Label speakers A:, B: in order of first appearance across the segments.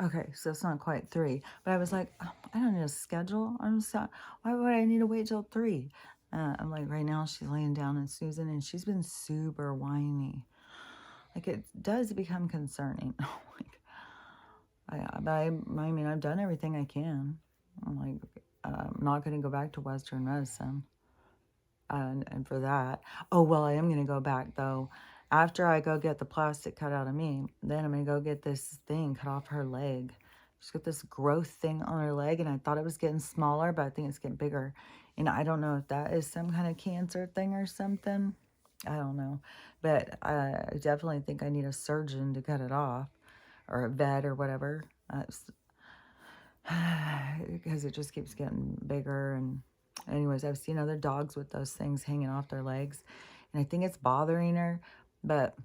A: Okay, so it's not quite 3, but I was like, "Oh, I don't need a schedule. Why would I need to wait till 3?" I'm like, right now she's laying down and snoozing, and she's been super whiny. Like, it does become concerning. Like, I mean, I've done everything I can. I'm like, I'm not going to go back to Western medicine. And for that, oh, well, I am going to go back though. After I go get the plastic cut out of me, then I'm going to go get this thing cut off her leg. She's got this growth thing on her leg, and I thought it was getting smaller, but I think it's getting bigger. And I don't know if that is some kind of cancer thing or something. I don't know. But I definitely think I need a surgeon to cut it off, or a vet or whatever. Because it just keeps getting bigger. And anyways, I've seen other dogs with those things hanging off their legs, and I think it's bothering her. But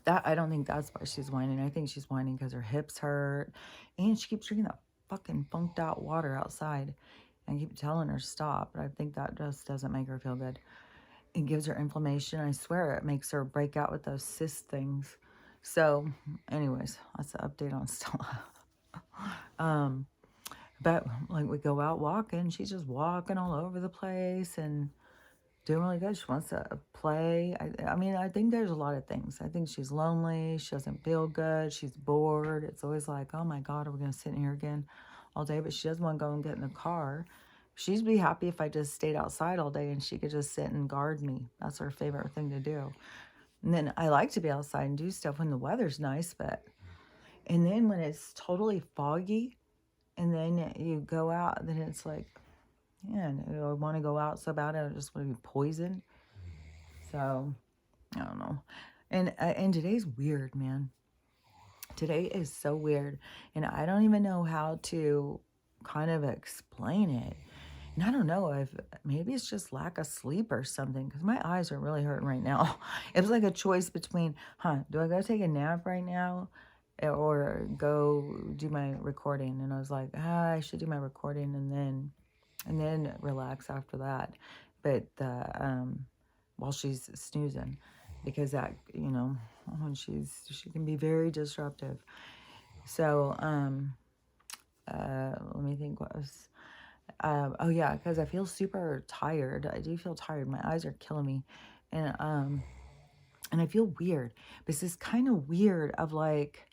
A: I don't think that's why she's whining. I think she's whining because her hips hurt, and she keeps drinking that fucking funked out water outside. I keep telling her stop, but I think that just doesn't make her feel good. It gives her inflammation. I swear it makes her break out with those cyst things. So anyways, that's the update on Stella. But like, we go out walking, she's just walking all over the place and doing really good. She wants to play. I mean, I think there's a lot of things. I think she's lonely. She doesn't feel good. She's bored. It's always like, oh my God, are we going to sit in here again all day? But she doesn't want to go and get in the car. She'd be happy if I just stayed outside all day and she could just sit and guard me. That's her favorite thing to do. And then I like to be outside and do stuff when the weather's nice, and then when it's totally foggy, and then you go out, then it's like, yeah, I want to go out so bad, I just want to be poisoned. So, I don't know. And today's weird, man. Today is so weird, and I don't even know how to kind of explain it. And I don't know if maybe it's just lack of sleep or something, because my eyes are really hurting right now. It was like a choice between, do I go take a nap right now or go do my recording? And I was like, I should do my recording and then relax after that. But while she's snoozing, because that, when she can be very disruptive. So let me think what was. Oh yeah, because I feel super tired. I do feel tired. My eyes are killing me, and I feel weird. But it's this kind of weird of like,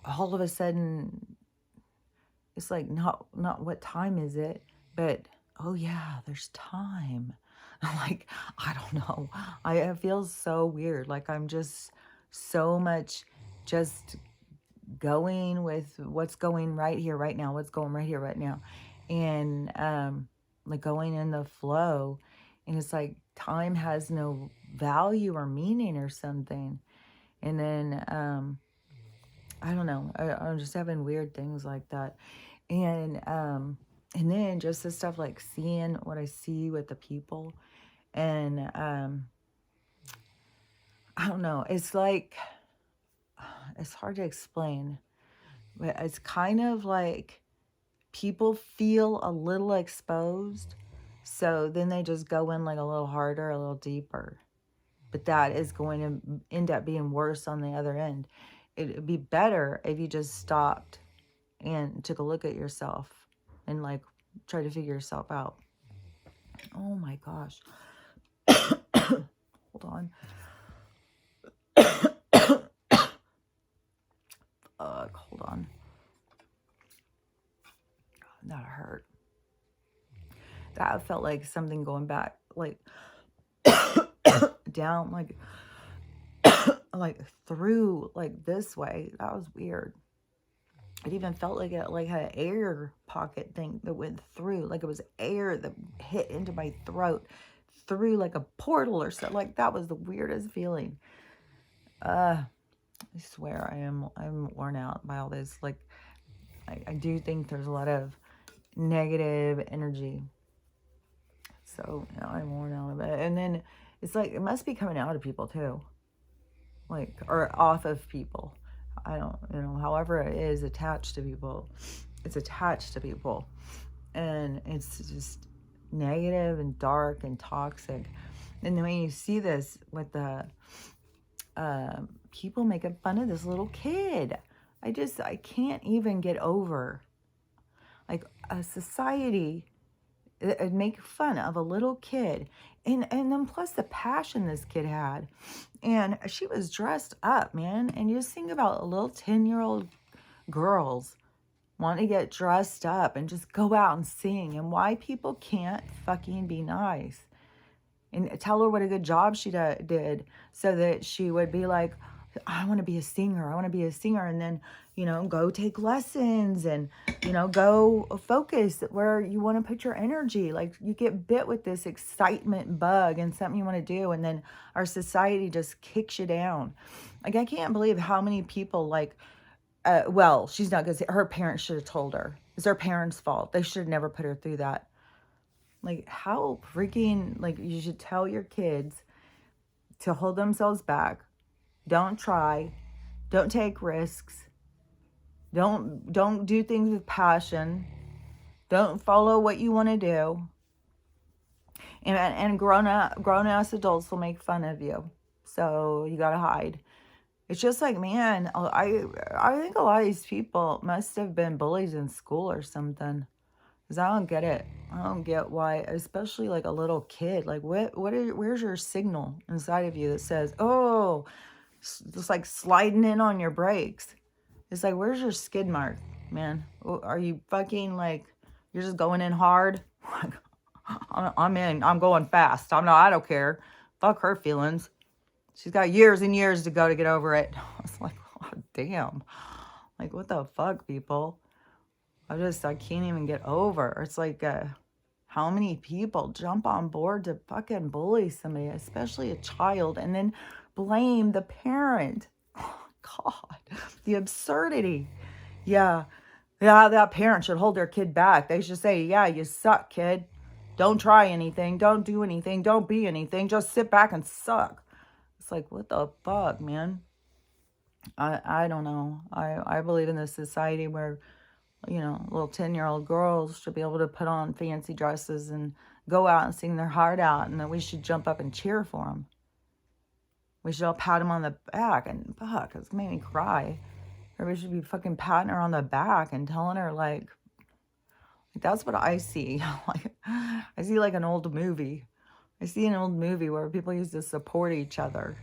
A: all of a sudden, it's like not what time is it, but oh yeah, there's time. Like, I don't know. I feel so weird. Like, I'm just so much just going with what's going right here, right now, what's going right here, right now. And like, going in the flow. And it's like time has no value or meaning or something. And then I don't know. I'm just having weird things like that. And then just the stuff like seeing what I see with the people. And I don't know. It's like, it's hard to explain, but it's kind of like people feel a little exposed. So then they just go in like a little harder, a little deeper. But that is going to end up being worse on the other end. It'd be better if you just stopped and took a look at yourself and like try to figure yourself out. Oh my gosh. Hold on. Hold on. That hurt. That felt like something going back, like down, like through, like this way. That was weird. It even felt like it like had an air pocket thing that went through, like it was air that hit into my throat through like a portal or something. Like, that was the weirdest feeling. I swear I'm worn out by all this. Like, I do think there's a lot of negative energy. So I'm worn out of it. And then it's like, it must be coming out of people too. Like, or off of people. I don't, however it is attached to people, it's attached to people. And it's just negative and dark and toxic. And then when you see this with the people making fun of this little kid, I can't even get over, like, a society and make fun of a little kid. And then plus the passion this kid had. And she was dressed up, man. And you just think about a little 10-year-old girls want to get dressed up and just go out and sing, and why people can't fucking be nice and tell her what a good job she did, so that she would be like, I want to be a singer. I want to be a singer. And then, go take lessons and, go focus where you want to put your energy. Like, you get bit with this excitement bug and something you want to do. And then our society just kicks you down. Like, I can't believe how many people, like, well, she's not going to say, her parents should have told her. It's their parents' fault. They should have never put her through that. Like, how freaking, like, you should tell your kids to hold themselves back. Don't try. Don't take risks. Don't do things with passion. Don't follow what you want to do. And grown ass adults will make fun of you. So you gotta hide. It's just like, man, I think a lot of these people must have been bullies in school or something. Because I don't get it. I don't get why, especially like a little kid. Like, where's your signal inside of you that says, oh, just like sliding in on your brakes? It's like, where's your skid mark, man? Are you fucking like, you're just going in hard? I'm in. I'm going fast. I don't care. Fuck her feelings. She's got years and years to go to get over it. I was like, oh, damn. Like, what the fuck, people? I can't even get over. It's like, how many people jump on board to fucking bully somebody, especially a child, and then blame the parent. Oh, God. The absurdity. Yeah, that parent should hold their kid back. They should say, yeah, you suck, kid. Don't try anything. Don't do anything. Don't be anything. Just sit back and suck. It's like, what the fuck, man? I don't know. I believe in this society where, little 10-year-old girls should be able to put on fancy dresses and go out and sing their heart out, and then we should jump up and cheer for them. We should all pat them on the back, and fuck, it's made me cry. Everybody should be fucking patting her on the back and telling her, like that's what I see. Like, I see like an old movie. I see an old movie where people used to support each other,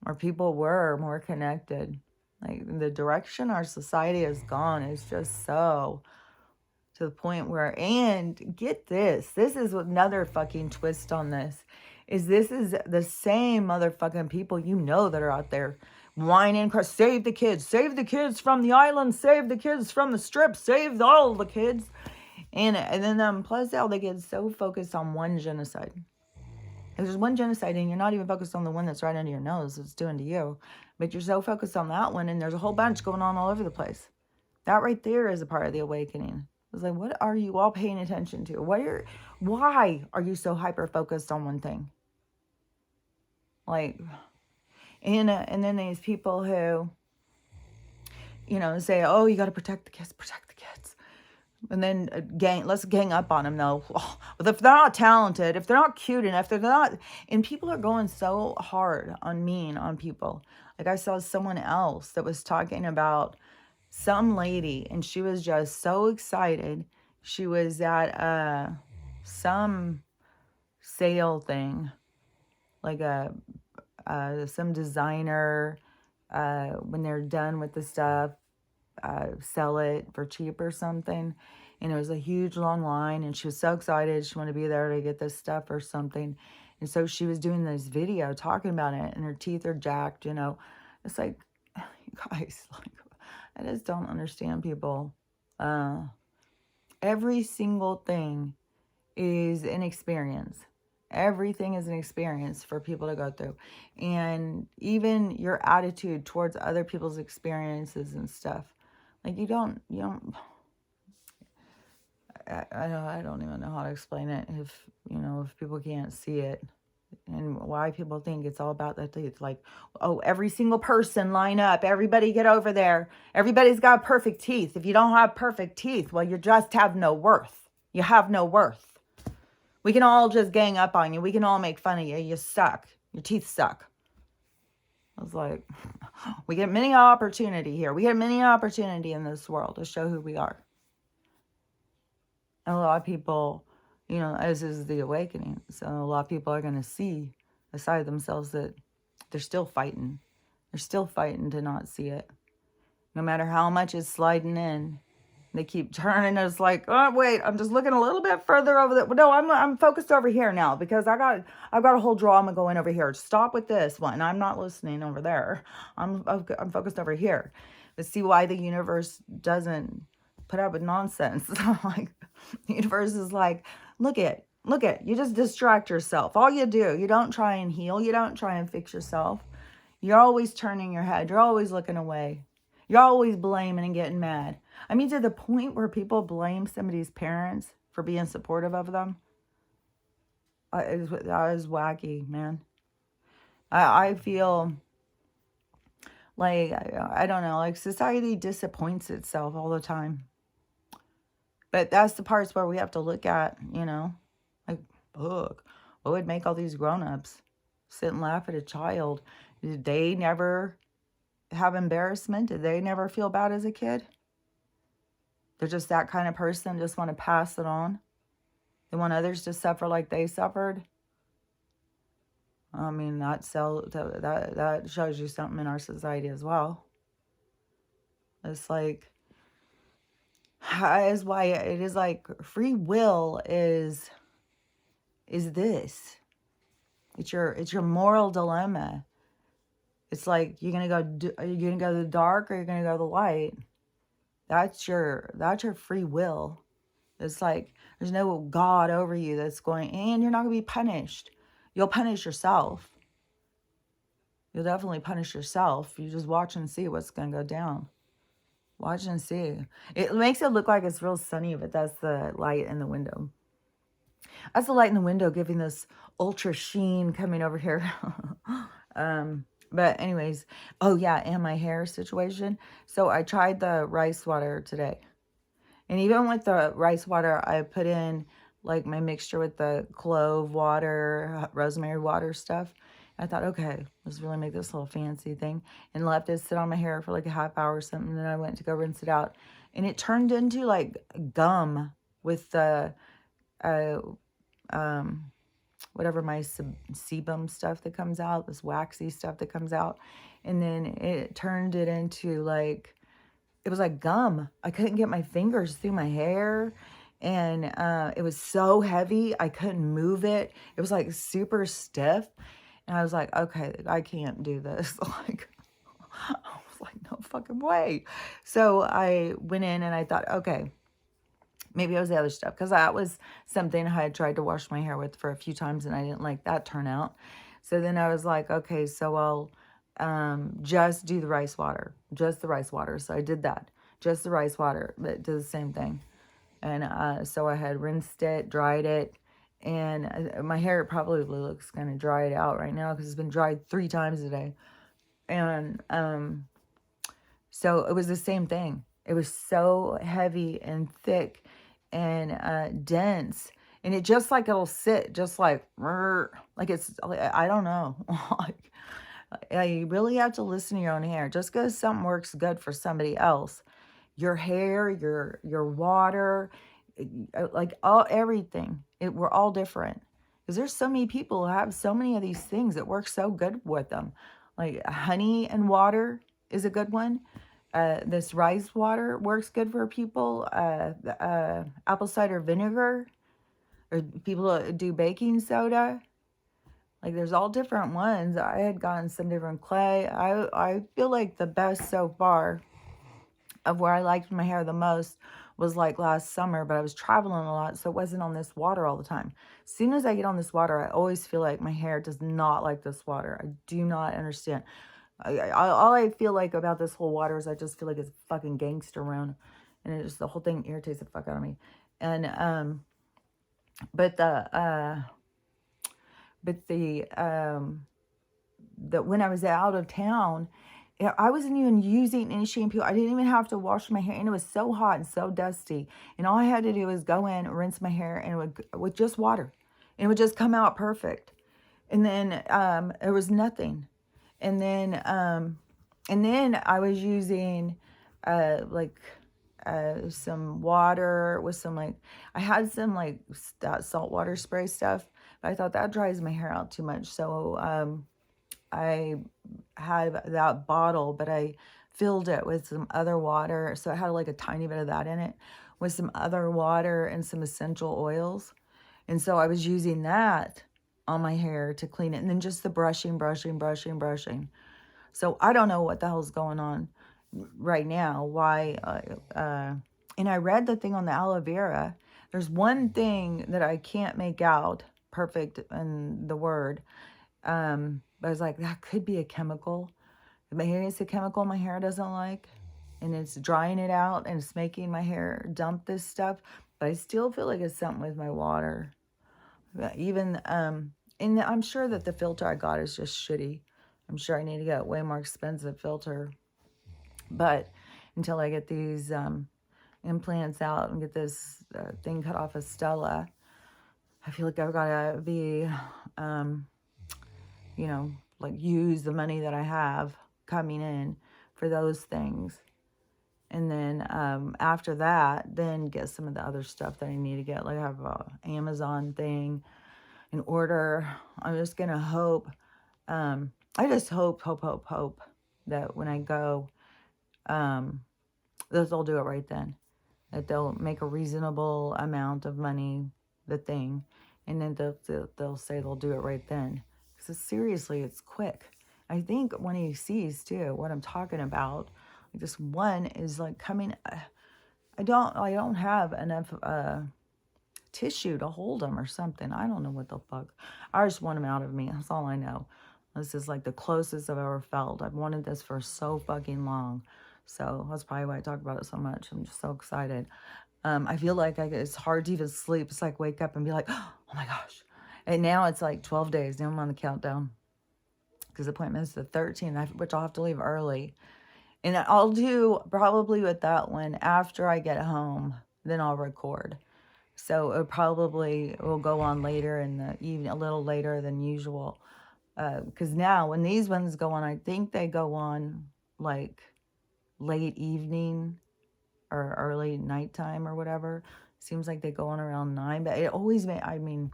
A: where people were more connected. Like, the direction our society has gone is just so to the point where, and get this is another fucking twist on this, is the same motherfucking people that are out there whining, save the kids from the island, save the kids from the strip, save all the kids. And then plus they get so focused on one genocide. If there's one genocide and you're not even focused on the one that's right under your nose, it's doing to you, but you're so focused on that one, and there's a whole bunch going on all over the place. That right there is a part of the awakening. It's like, what are you all paying attention to? Why are you so hyper focused on one thing? Like, and then these people who, say, oh, you got to protect the kids. And then let's gang up on them though. But if they're not talented, if they're not cute enough, they're not, and people are going so hard on people. Like, I saw someone else that was talking about some lady, and she was just so excited. She was at some sale thing, like some designer, when they're done with the stuff, sell it for cheap or something. And it was a huge long line, and she was so excited. She wanted to be there to get this stuff or something. And so she was doing this video talking about it, and her teeth are jacked, It's like, you guys, like, I just don't understand people. Every single thing is an experience. Everything is an experience for people to go through. And even your attitude towards other people's experiences and stuff. Like, I don't even know how to explain it if people can't see it, and why people think it's all about that. It's like, oh, every single person line up, everybody get over there. Everybody's got perfect teeth. If you don't have perfect teeth, well, you just have no worth. You have no worth. We can all just gang up on you. We can all make fun of you. You suck. Your teeth suck. I was like, we get many opportunity here. We get many opportunity in this world to show who we are. And a lot of people, as is the awakening. So a lot of people are going to see a side of themselves that they're still fighting. They're still fighting to not see it. No matter how much is sliding in, they keep turning. It's like, oh wait, I'm just looking a little bit further over there. No, I'm focused over here now because I've got a whole drama going over here. Stop with this one. I'm not listening over there. I'm focused over here. But see why the universe doesn't put up with nonsense. Like the universe is like, look at, you just distract yourself. All you do, you don't try and heal. You don't try and fix yourself. You're always turning your head. You're always looking away. You're always blaming and getting mad. I mean, to the point where people blame somebody's parents for being supportive of them. That is wacky, man. I feel like, I don't know, like society disappoints itself all the time. But that's the parts where we have to look at, like, look, what would make all these grown-ups sit and laugh at a child? Did they never have embarrassment? Did they never feel bad as a kid? They're just that kind of person, just want to pass it on. They want others to suffer like they suffered. I mean, that shows you something in our society as well. It's like, is why it is like free will is this. It's your moral dilemma. It's like, are you gonna go to the dark or you're gonna go to the light? That's your free will. It's like there's no God over you that's going, and you're not gonna be punished. You'll punish yourself. You'll definitely punish yourself. You just watch and see what's gonna go down. Watch and see. It makes it look like it's real sunny, but that's the light in the window. That's the light in the window giving this ultra sheen coming over here. But anyways, oh yeah, and my hair situation. So I tried the rice water today. And even with the rice water, I put in like my mixture with the clove water, rosemary water stuff. I thought, okay, let's really make this little fancy thing. And left it sit on my hair for like a half hour or something. And then I went to go rinse it out. And it turned into like gum with the, whatever my sebum stuff that comes out, this waxy stuff that comes out. And then it turned it into like, it was like gum. I couldn't get my fingers through my hair. And it was so heavy, I couldn't move it. It was like super stiff. And I was like, okay, I can't do this. Like, I was like, no fucking way. So I went in and I thought, okay, maybe it was the other stuff. Because that was something I had tried to wash my hair with for a few times and I didn't like that turnout. So then I was like, okay, so I'll just do the rice water. Just the rice water. So I did that. Just the rice water. But did the same thing. And so I had rinsed it, dried it. And my hair probably looks kind of dried out right now because it's been dried 3 times today. And so it was the same thing. It was so heavy and thick and dense. And it just like it'll sit just like it's, I don't know. Like, you really have to listen to your own hair. Just because something works good for somebody else. Your hair, your water, like everything. We're all different. Because there's so many people who have so many of these things that work so good with them. Like honey and water is a good one. This rice water works good for people. Apple cider vinegar. Or people that do baking soda. Like there's all different ones. I had gotten some different clay. I feel like the best so far of where I liked my hair the most was like last summer, but I was traveling a lot, so it wasn't on this water all the time. As soon as I get on this water, I always feel like my hair does not like this water. I do not understand. All I feel like about this whole water is I just feel like it's fucking gangster around, and it just, the whole thing irritates the fuck out of me. And but when I was out of town, I wasn't even using any shampoo. I didn't even have to wash my hair. And it was so hot and so dusty. And all I had to do was go in, rinse my hair, and with just water. And it would just come out perfect. And then there was nothing. And then I was using like some water with some like, I had some like that saltwater spray stuff, but I thought that dries my hair out too much. So I had that bottle, but I filled it with some other water. So it had like a tiny bit of that in it with some other water and some essential oils. And so I was using that on my hair to clean it. And then just the brushing, brushing, brushing, brushing. So I don't know what the hell's going on right now. Why? And I read the thing on the aloe vera. There's one thing that I can't make out perfect in the word. But I was like, that could be a chemical. Maybe it's a chemical my hair doesn't like, and it's drying it out and it's making my hair dump this stuff. But I still feel like it's something with my water. But even and I'm sure that the filter I got is just shitty. I'm sure I need to get a way more expensive filter. But until I get these implants out and get this thing cut off of Stella, I feel like I've got to be, you know, like use the money that I have coming in for those things. And then after that, then get some of the other stuff that I need to get. Like I have a Amazon thing in order. I'm just going to hope. I just hope that when I go, that they'll do it right then. That they'll make a reasonable amount of money, the thing. And then they'll say they'll do it right then. Because seriously, it's quick. I think when he sees, too, what I'm talking about, like this one is like coming. I don't have enough tissue to hold them or something. I don't know what the fuck. I just want them out of me. That's all I know. This is like the closest I've ever felt. I've wanted this for so fucking long. So that's probably why I talk about it so much. I'm just so excited. I feel like it's hard to even sleep. It's like wake up and be like, oh my gosh. And now it's like 12 days. Now I'm on the countdown. Because the appointment is the 13th, which I'll have to leave early. And I'll do probably with that one after I get home. Then I'll record. So it probably will go on later in the evening, a little later than usual. Because now when these ones go on, I think they go on like late evening or early nighttime or whatever. Seems like they go on around 9, but it always I mean,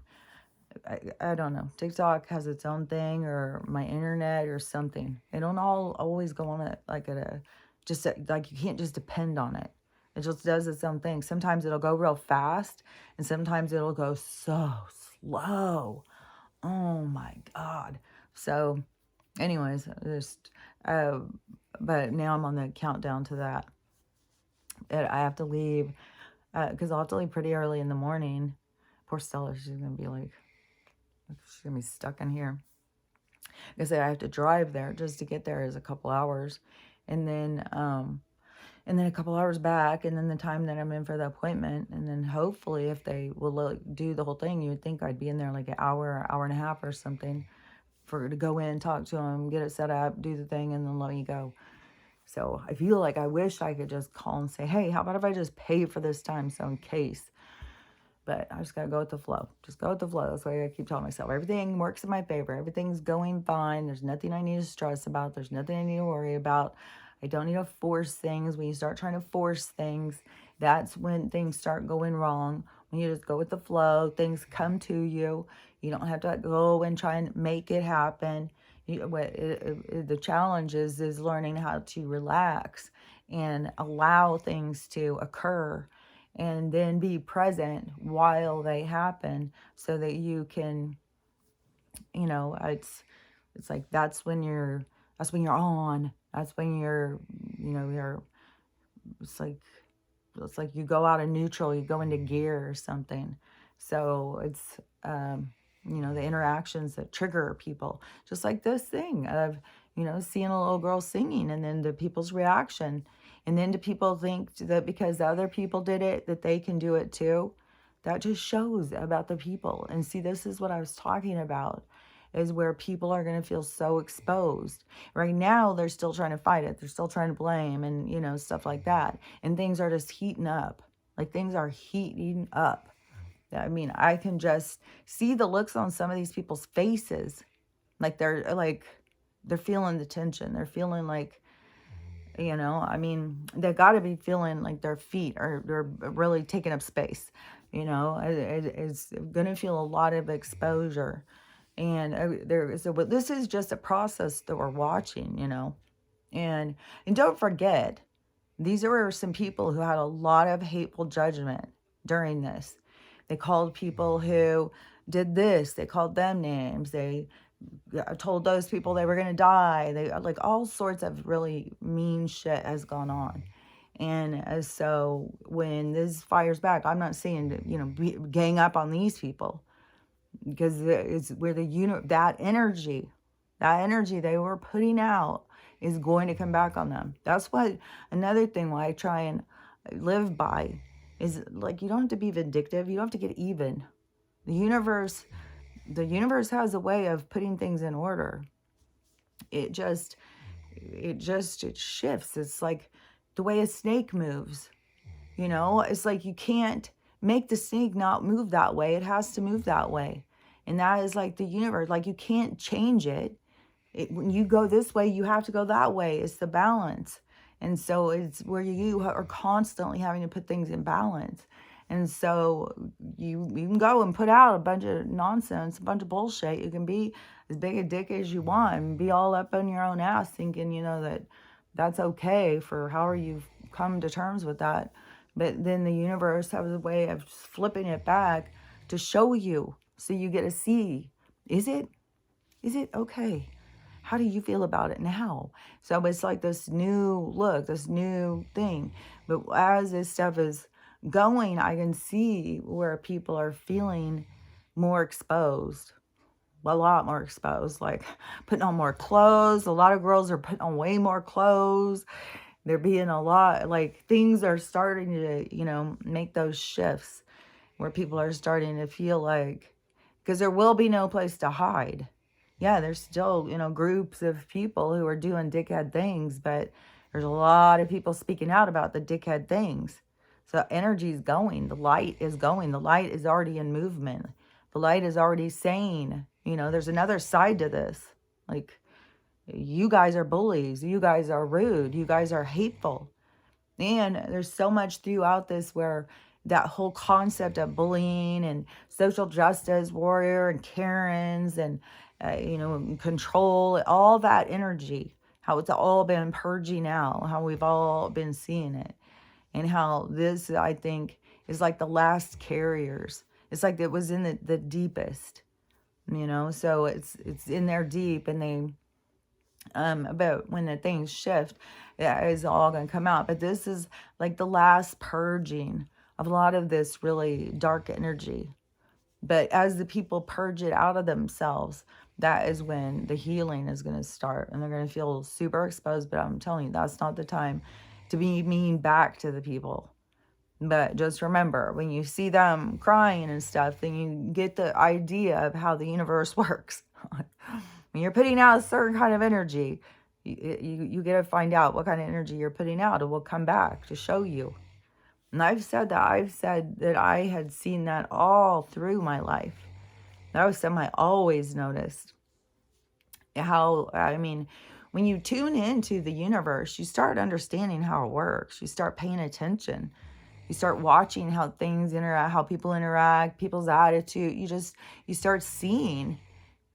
A: I don't know. TikTok has its own thing, or my internet or something. They don't all always go on it like at a, just like you can't just depend on it. It just does its own thing. Sometimes it'll go real fast, and sometimes it'll go so slow. Oh my God. So, anyways, just, but now I'm on the countdown to that. I have to leave, because I'll have to leave pretty early in the morning. Poor Stella, she's going to be like, she's going to be stuck in here. Like I said, I have to drive there. Just to get there is a couple hours. And then a couple hours back, and then the time that I'm in for the appointment. And then hopefully if they will do the whole thing, you would think I'd be in there like an hour and a half or something to go in, talk to them, get it set up, do the thing, and then let me go. So I feel like I wish I could just call and say, hey, how about if I just pay for this time, so in case. But I just got to go with the flow. Just go with the flow. That's why I keep telling myself. Everything works in my favor. Everything's going fine. There's nothing I need to stress about. There's nothing I need to worry about. I don't need to force things. When you start trying to force things, that's when things start going wrong. When you just go with the flow, things come to you. You don't have to go and try and make it happen. The challenge is learning how to relax and allow things to occur, and then be present while they happen, so that you can, it's like that's when you're on. That's when you're it's like you go out of neutral, you go into gear or something. So it's the interactions that trigger people, just like this thing of seeing a little girl singing, and then the people's reaction, and then do people think that because other people did it that they can do it too? That just shows about the people. And see, this is what I was talking about, is where people are going to feel so exposed. Right now, they're still trying to fight it. They're still trying to blame and, stuff like that. And things are just heating up. Like, things are heating up. I mean, I can just see the looks on some of these people's faces. Like, they're like, they're feeling the tension. They're feeling like, I mean, they got to be feeling like their feet are they're really taking up space. It's going to feel a lot of exposure, and but this is just a process that we're watching. And don't forget, these were some people who had a lot of hateful judgment during this. They called people who did this, they called them names. They told those people they were going to die. They like all sorts of really mean shit has gone on. And so when this fires back, I'm not saying, gang up on these people, because it's where that energy they were putting out is going to come back on them. That's what another thing why I try and live by is, like, you don't have to be vindictive. You don't have to get even. The universe has a way of putting things in order. It shifts. It's like the way a snake moves. It's like you can't make the snake not move that way. It has to move that way. And that is like the universe. Like, you can't change it. When you go this way, you have to go that way. It's the balance. And so it's where you are constantly having to put things in balance. And so you can go and put out a bunch of nonsense, a bunch of bullshit. You can be as big a dick as you want and be all up on your own ass thinking, that that's okay for however you've come to terms with that. But then the universe has a way of flipping it back to show you, so you get to see, is it okay? How do you feel about it now? So it's like this new look, this new thing. But as this stuff is going, I can see where people are feeling more exposed, a lot more exposed, like putting on more clothes. A lot of girls are putting on way more clothes. They're being a lot, like, things are starting to, make those shifts where people are starting to feel like, because there will be no place to hide. Yeah, there's still, groups of people who are doing dickhead things, but there's a lot of people speaking out about the dickhead things. So energy is going, the light is going, the light is already in movement. The light is already saying, there's another side to this. Like, you guys are bullies, you guys are rude, you guys are hateful. And there's so much throughout this where that whole concept of bullying and social justice warrior and Karens and, control, all that energy, how it's all been purging out, how we've all been seeing it. And how this, I think, is like the last carriers. It's like it was in the deepest, so it's in there deep, and they, but when the things shift, that is all going to come out. But this is like the last purging of a lot of this really dark energy. But as the people purge it out of themselves, that is when the healing is going to start, and they're going to feel super exposed. But I'm telling you, that's not the time to be mean back to the people. But just remember, when you see them crying and stuff, then you get the idea of how the universe works. When you're putting out a certain kind of energy, you get to find out what kind of energy you're putting out. It will come back to show you. And I've said that I had seen that all through my life. That was something I always noticed. How, I mean, when you tune into the universe, you start understanding how it works. You start paying attention. You start watching how things interact, how people interact, people's attitude. You start seeing,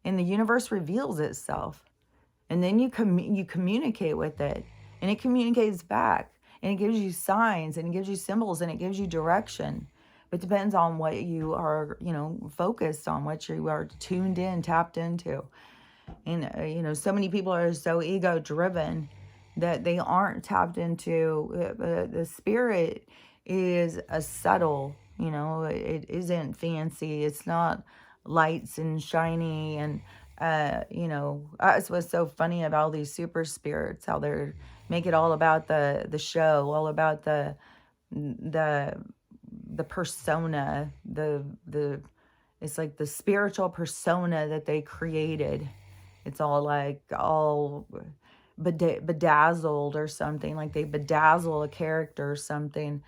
A: and the universe reveals itself. And then you communicate with it, and it communicates back, and it gives you signs, and it gives you symbols, and it gives you direction. But it depends on what you are, focused on, what you are tuned in, tapped into. And, so many people are so ego driven that they aren't tapped into the spirit. Is a subtle, it isn't fancy. It's not lights and shiny. And, that's what's so funny about all these super spirits, how they're make it all about the show, all about the persona, it's like the spiritual persona that they created. It's all like all bedazzled or something, like they bedazzle a character or something,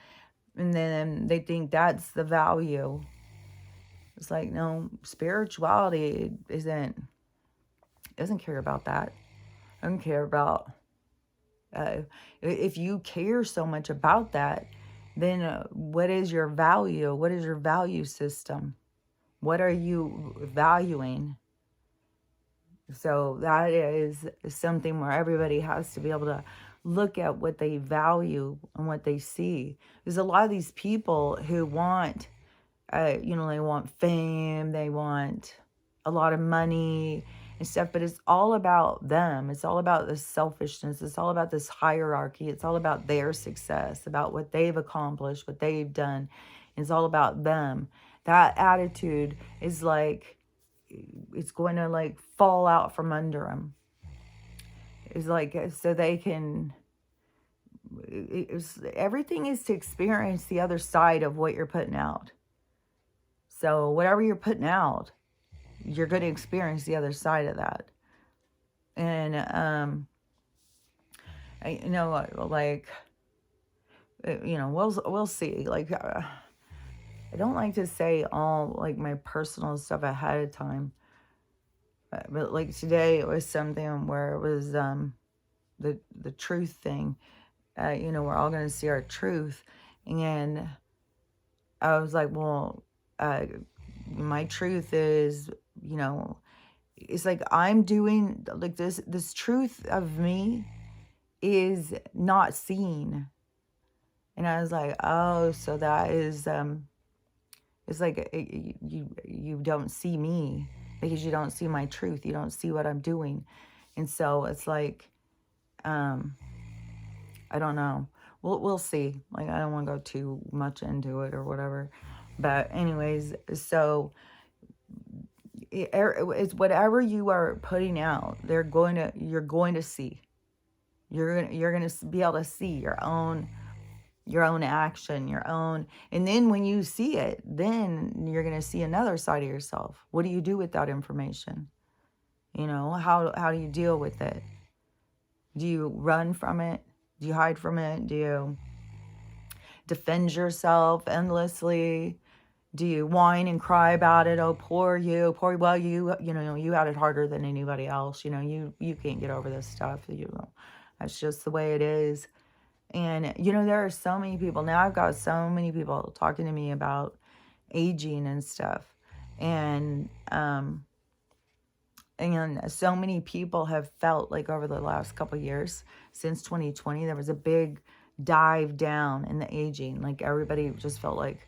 A: and then they think that's the value. It's like, no, spirituality doesn't care about that. I don't care about, if you care so much about that, then what is your value? What is your value system? What are you valuing? So that is something where everybody has to be able to look at what they value and what they see. There's a lot of these people who want, they want fame, they want a lot of money and stuff, but it's all about them. It's all about the selfishness. It's all about this hierarchy. It's all about their success, about what they've accomplished, what they've done. It's all about them. That attitude is like, it's going to like fall out from under them. It's like, so they can, everything is to experience the other side of what you're putting out. So whatever you're putting out, you're going to experience the other side of that. And, we'll see. Like, I don't like to say all like my personal stuff ahead of time. But like today, it was something where it was the truth thing. We're all going to see our truth. And I was like, well, my truth is, it's like I'm doing like this truth of me is not seen. And I was like, oh, so that is, it's like you don't see me because you don't see my truth. You don't see what I'm doing. And so it's like, I don't know. We'll see. Like, I don't want to go too much into it or whatever. But anyways, so it's whatever you are putting out, you're going to see. You're going to be able to see your own action, and then when you see it, then you're going to see another side of yourself. What do you do with that information? How do you deal with it? Do you run from it? Do you hide from it? Do you defend yourself endlessly? Do you whine and cry about it? Oh, poor you, well, you had it harder than anybody else. You can't get over this stuff. That's just the way it is. And, there are so many people. Now I've got so many people talking to me about aging and stuff. And so many people have felt like over the last couple of years, since 2020, there was a big dive down in the aging. Like everybody just felt like,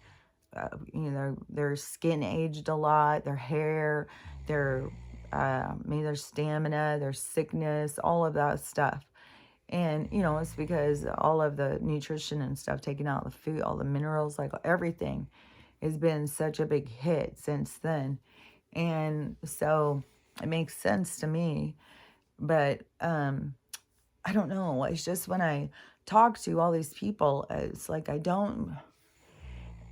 A: their skin aged a lot, their hair, maybe their stamina, their sickness, all of that stuff. And, it's because all of the nutrition and stuff taken out of the food, all the minerals, like everything has been such a big hit since then. And so it makes sense to me. But I don't know. It's just when I talk to all these people, it's like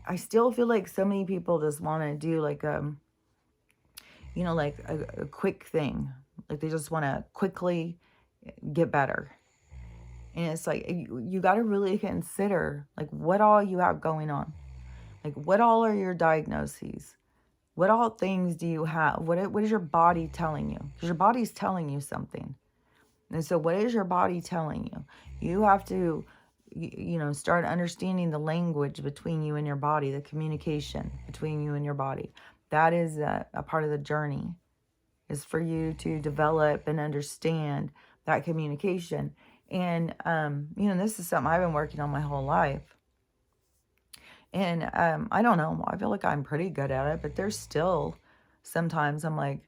A: I still feel like so many people just want to do like, like a quick thing. Like they just want to quickly get better. And it's like, you got to really consider, like, what all you have going on. Like, what all are your diagnoses? What all things do you have? What is your body telling you? Because your body's telling you something. And so what is your body telling you? You have to, start understanding the language between you and your body, the communication between you and your body. That is a part of the journey, is for you to develop and understand that communication. And, this is something I've been working on my whole life. And I don't know, I feel like I'm pretty good at it, but there's still sometimes I'm like,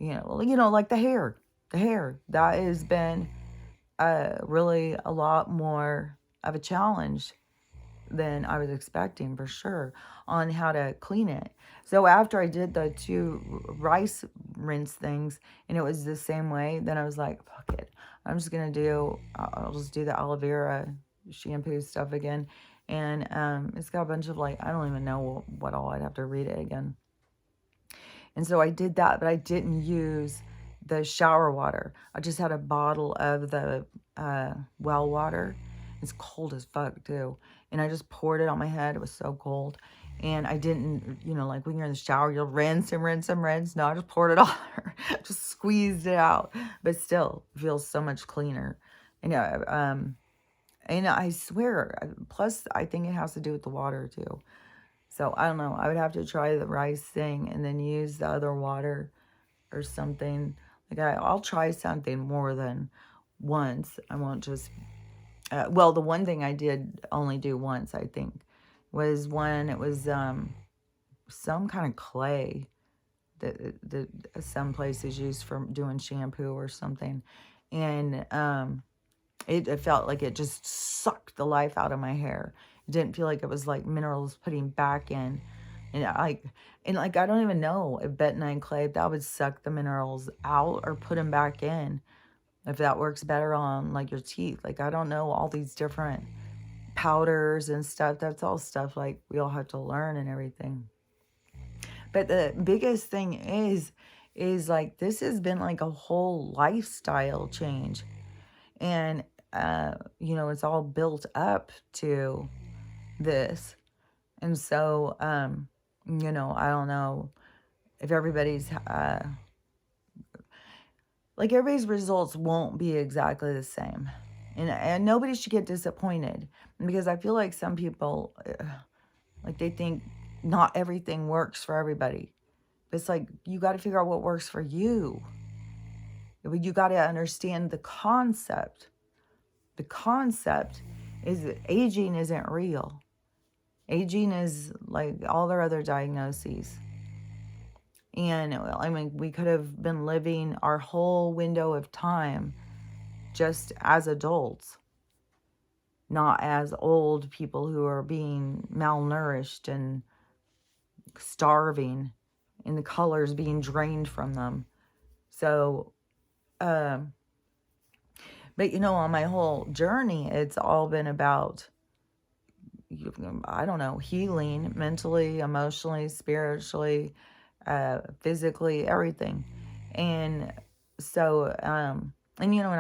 A: like the hair, that has been really a lot more of a challenge than I was expecting, for sure, on how to clean it. So after I did the 2 rice rinse things and it was the same way, then I was like, fuck it. I'll just do the aloe vera shampoo stuff again. And it's got a bunch of like, I don't even know what all, I'd have to read it again. And so I did that, but I didn't use the shower water. I just had a bottle of the well water. It's cold as fuck too. And I just poured it on my head. It was so cold. And I didn't, like when you're in the shower, you'll rinse and rinse and rinse. No, I just poured it on her. Just squeezed it out. But still, feels so much cleaner. And I swear, plus I think it has to do with the water too. So I don't know. I would have to try the rice thing and then use the other water or something. Like I'll try something more than once. I won't just. Well, the one thing I did only do once, I think, was when it was some kind of clay that some places use for doing shampoo or something, and it felt like it just sucked the life out of my hair. It didn't feel like it was like minerals putting back in. And I don't even know if bentonite clay, if that would suck the minerals out or put them back in. If that works better on like your teeth. Like I don't know all these different powders and stuff. That's all stuff like we all have to learn and everything. But the biggest thing is like this has been like a whole lifestyle change. And it's all built up to this. And so I don't know if everybody's like everybody's results won't be exactly the same. And nobody should get disappointed, because I feel like some people like they think not everything works for everybody. But it's like you got to figure out what works for you. You got to understand the concept. The concept is that aging isn't real. Aging is like all their other diagnoses. And I mean, we could have been living our whole window of time just as adults, not as old people who are being malnourished and starving and the colors being drained from them. So, but on my whole journey, it's all been about, I don't know, healing mentally, emotionally, spiritually, physically, everything. And so, and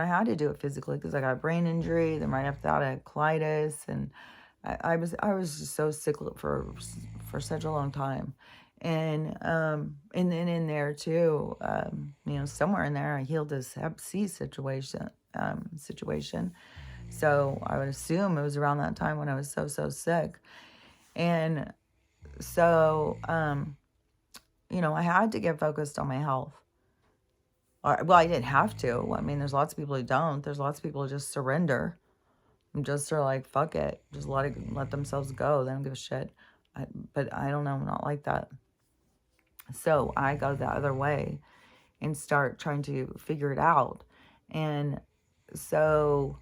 A: I had to do it physically because I got a brain injury. Then right after that, I had colitis, and I was just so sick for such a long time. And then in there too, somewhere in there, I healed this Hep C situation. So I would assume it was around that time when I was so sick, and so I had to get focused on my health. Well, I didn't have to. I mean, there's lots of people who don't. There's lots of people who just surrender. And just are like, fuck it. Just let themselves go. They don't give a shit. But I don't know. I'm not like that. So I go the other way and start trying to figure it out. And so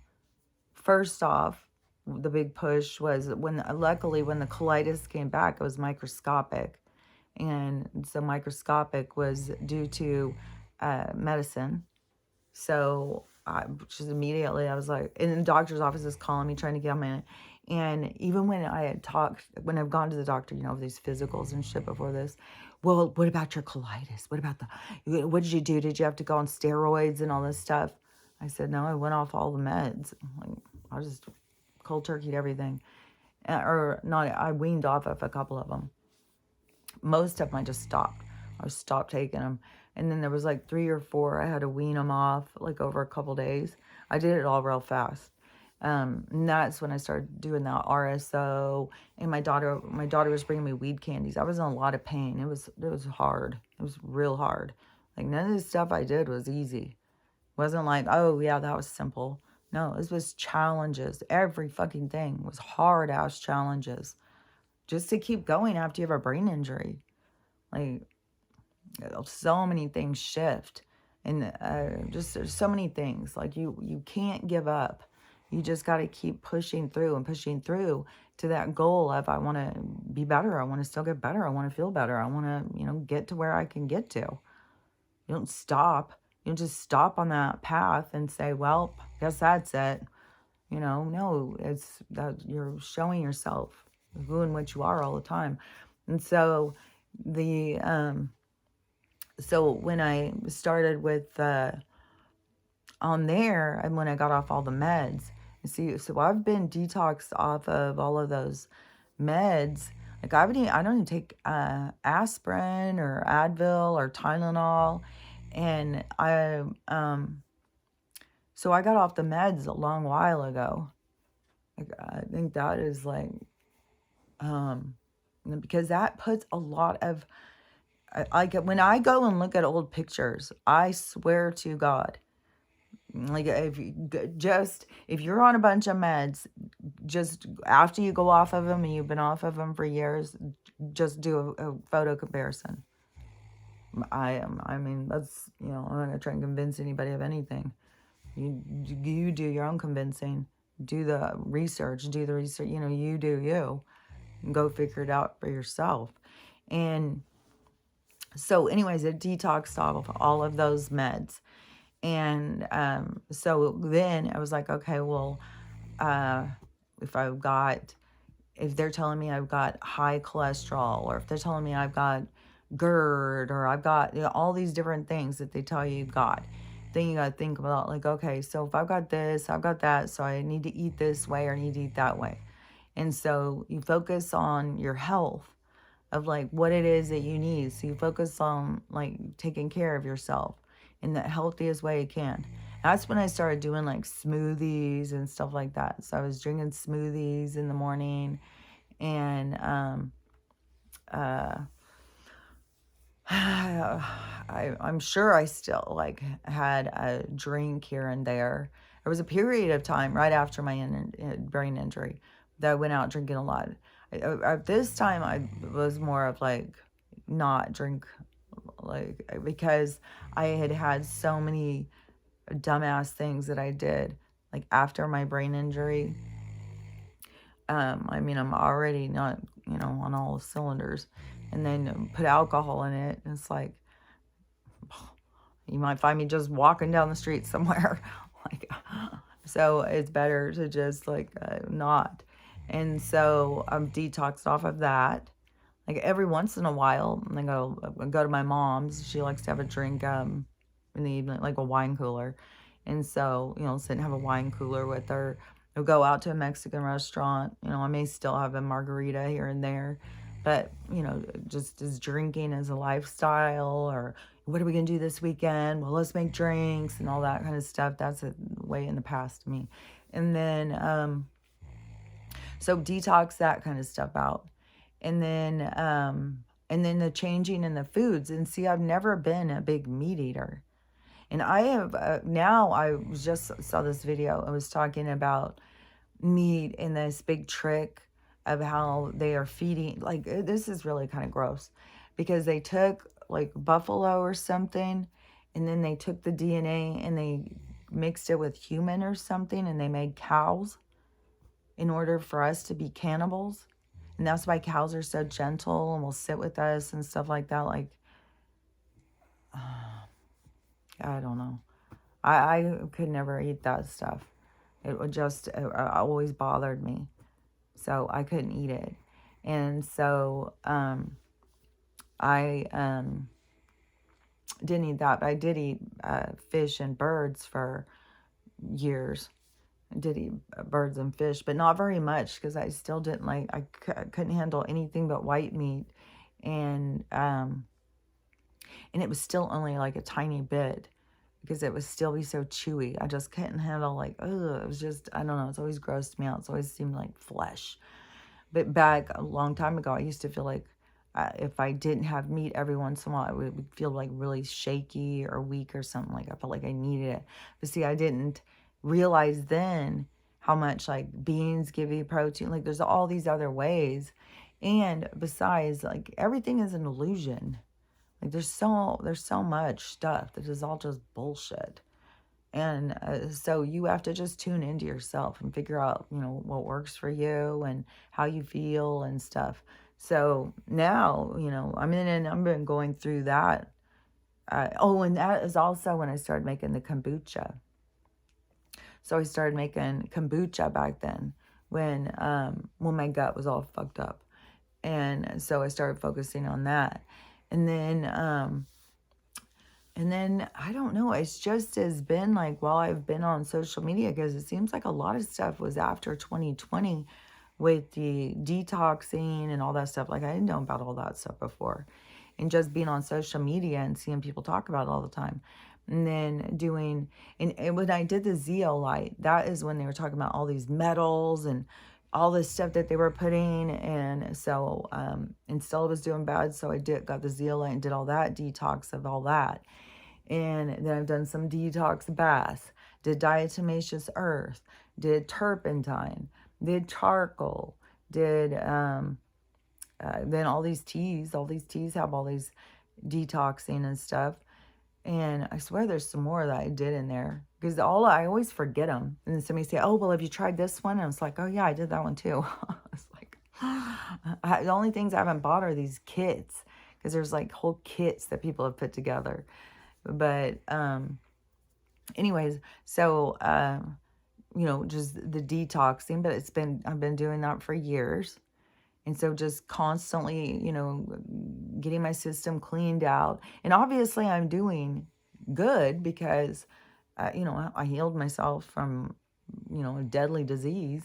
A: first off, the big push was luckily when the colitis came back, it was microscopic. And so microscopic was due to medicine. So just immediately I was like, and the doctor's office is calling me, trying to get on my, and even when when I've gone to the doctor, these physicals and shit before this, well, what about your colitis? What did you do? Did you have to go on steroids and all this stuff? I said, no, I went off all the meds. Like, I just cold turkeyed everything. Or not, I weaned off of a couple of them. Most of them I just stopped. I stopped taking them. And then there was like 3 or 4. I had to wean them off like over a couple days. I did it all real fast. And that's when I started doing that RSO. And my daughter was bringing me weed candies. I was in a lot of pain. It was hard. It was real hard. Like none of the stuff I did was easy. It wasn't like, oh yeah, that was simple. No, this was challenges. Every fucking thing was hard ass challenges. Just to keep going after you have a brain injury. Like, so many things shift. And just there's so many things. Like, you can't give up. You just got to keep pushing through to that goal of, I want to be better. I want to still get better. I want to feel better. I want to, get to where I can get to. You don't stop. You don't just stop on that path and say, well, guess that's it. No, it's that you're showing yourself who and what you are all the time. And so so when I started with on there, and when I got off all the meds, See, so I've been detoxed off of all of those meds. Like I don't even take aspirin or Advil or Tylenol, and so I got off the meds a long while ago. Like I think that is um, because that puts a lot of like when I go and look at old pictures, I swear to God, like if you're on a bunch of meds, just after you go off of them and you've been off of them for years, just do a photo comparison. I mean, that's, I'm not gonna try and convince anybody of anything. You do your own convincing. Do the research. You do you. And go figure it out for yourself. And so, anyways, it detoxed off of all of those meds. And so then I was like, okay, well, uh, if I've got, if they're telling me I've got high cholesterol, or if they're telling me I've got GERD, or I've got, all these different things that they tell you you've got, then you got to think about, like, okay, so if I've got this, I've got that, so I need to eat this way or I need to eat that way. And so you focus on your health of like what it is that you need. So you focus on like taking care of yourself in the healthiest way you can. That's when I started doing like smoothies and stuff like that. So I was drinking smoothies in the morning, and uh I'm sure I still like had a drink here and there. There was a period of time right after my brain injury that I went out drinking a lot. At this time, I was more of like not drink, like, because I had had so many dumbass things that I did like after my brain injury. I mean, I'm already not, on all cylinders, and then put alcohol in it, and it's like, you might find me just walking down the street somewhere. Like, so it's better to just like not. And so I'm detoxed off of that. Like every once in a while, I go to my mom's. She likes to have a drink in the evening, like a wine cooler. And so, sit and have a wine cooler with her. We'll go out to a Mexican restaurant. I may still have a margarita here and there. But, just as drinking as a lifestyle, or what are we going to do this weekend? Well, let's make drinks and all that kind of stuff. That's a way in the past to me. And then, so detox that kind of stuff out. And then the changing in the foods. And see, I've never been a big meat eater. And I have, now I just saw this video. I was talking about meat and this big trick of how they are feeding. Like, this is really kind of gross, because they took like buffalo or something, and then they took the DNA and they mixed it with human or something, and they made cows in order for us to be cannibals. And that's why cows are so gentle and will sit with us and stuff like that. Like, I don't know. I could never eat that stuff. It would just, it always bothered me. So I couldn't eat it. And so I didn't eat that. But I did eat fish and birds for years. I did eat birds and fish, but not very much, because I still didn't like, I couldn't handle anything but white meat. And it was still only like a tiny bit, because it would still be so chewy. I just couldn't handle, like, ugh, it was just, I don't know, it's always grossed me out. It's always seemed like flesh. But back a long time ago, I used to feel like if I didn't have meat every once in a while, I would feel like really shaky or weak or something. Like I felt like I needed it. But see, I didn't realize then how much like beans give you protein. Like there's all these other ways. And besides, like everything is an illusion. Like there's so much stuff that is all just bullshit. And so you have to just tune into yourself and figure out, what works for you and how you feel and stuff. So now, I've been going through that. And that is also when I started making the kombucha. So I started making kombucha back then when my gut was all fucked up. And so I started focusing on that. And then And then I don't know, it's just has been like while I've been on social media, because it seems like a lot of stuff was after 2020 with the detoxing and all that stuff. Like I didn't know about all that stuff before. And just being on social media and seeing people talk about it all the time. And then doing, and when I did the zeolite, that is when they were talking about all these metals and all this stuff that they were putting. And so, and Stella was doing bad. So got the zeolite and did all that detox of all that. And then I've done some detox baths, did diatomaceous earth, did turpentine, did charcoal, did then all these teas. All these teas have all these detoxing and stuff. And I swear there's some more that I did in there, because I always forget them. And then somebody say, "Oh, well, have you tried this one?" And it's like, "Oh yeah, I did that one too." It's like the only things I haven't bought are these kits, because there's like whole kits that people have put together. But anyways, so just the detoxing, but I've been doing that for years. And so just constantly, getting my system cleaned out. And obviously I'm doing good because I healed myself from, a deadly disease.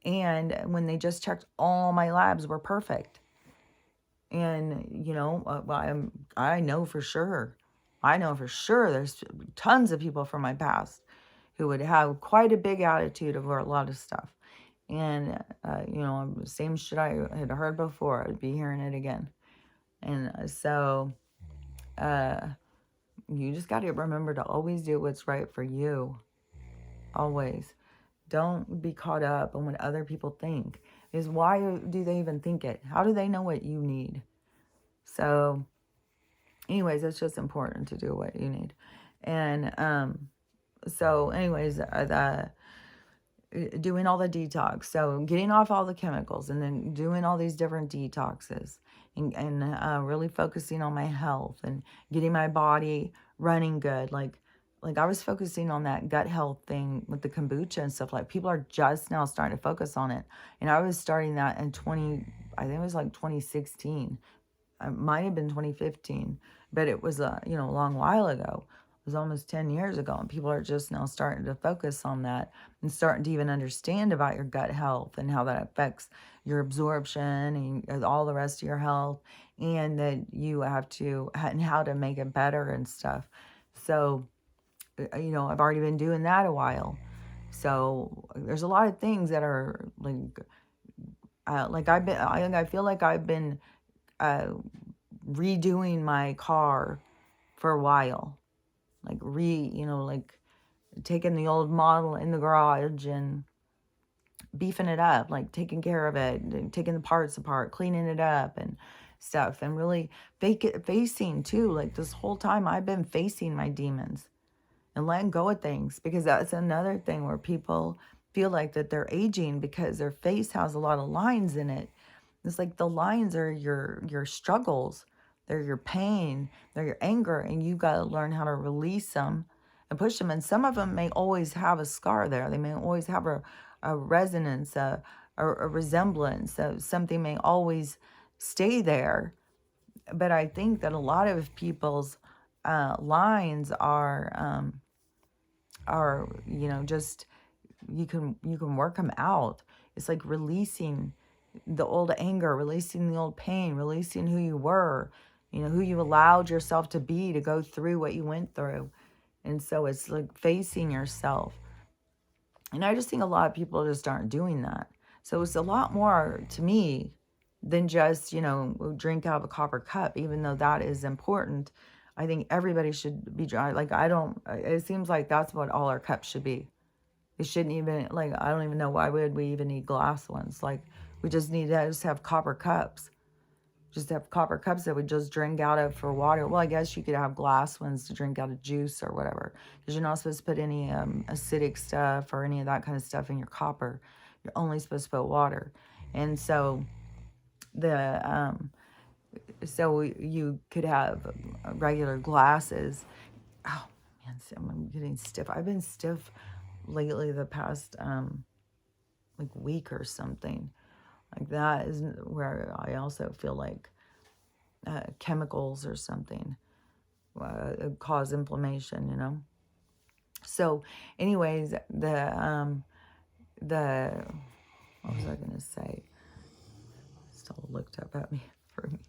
A: And when they just checked, all my labs were perfect. And, I know for sure. I know for sure there's tons of people from my past who would have quite a big attitude over a lot of stuff. And, same shit I had heard before, I'd be hearing it again. And so, you just got to remember to always do what's right for you. Always. Don't be caught up on what other people think. Is why do they even think it? How do they know what you need? So, anyways, it's just important to do what you need. And so, anyways, doing all the detox. So getting off all the chemicals and then doing all these different detoxes and really focusing on my health and getting my body running good. Like I was focusing on that gut health thing with the kombucha and stuff. Like people are just now starting to focus on it. And I was starting that in I think it was like 2016. It might have been 2015, but it was a long while ago. It was almost 10 years ago, and people are just now starting to focus on that and starting to even understand about your gut health and how that affects your absorption and all the rest of your health, and that you have to, and how to make it better and stuff. So, I've already been doing that a while. So there's a lot of things that are I feel like I've been redoing my car for a while, like taking the old model in the garage and beefing it up, like taking care of it, and taking the parts apart, cleaning it up and stuff, and really facing too. Like this whole time I've been facing my demons and letting go of things, because that's another thing where people feel like that they're aging because their face has a lot of lines in it. It's like the lines are your struggles, they're your pain, they're your anger, and you got to learn how to release them and push them. And some of them may always have a scar there. They may always have a resonance, a resemblance. So something may always stay there. But I think that a lot of people's lines are just you can work them out. It's like releasing the old anger, releasing the old pain, releasing who you were, who you allowed yourself to be, to go through what you went through. And so it's like facing yourself. And I just think a lot of people just aren't doing that. So it's a lot more to me than just, drink out of a copper cup, even though that is important. I think everybody should be dry. Like, it seems like that's what all our cups should be. It shouldn't even, like, I don't even know why would we even need glass ones. Like, we just need to just have copper cups. Just have copper cups that we just drink out of for water. Well, I guess you could have glass ones to drink out of juice or whatever, because you're not supposed to put any acidic stuff or any of that kind of stuff in your copper. You're only supposed to put water. And so you could have regular glasses. Oh man, I'm getting stiff. I've been stiff lately the past week or something. Like that is where I also feel like chemicals or something, cause inflammation, you know. So, anyways, the what was I gonna say? Still looked up at me for me.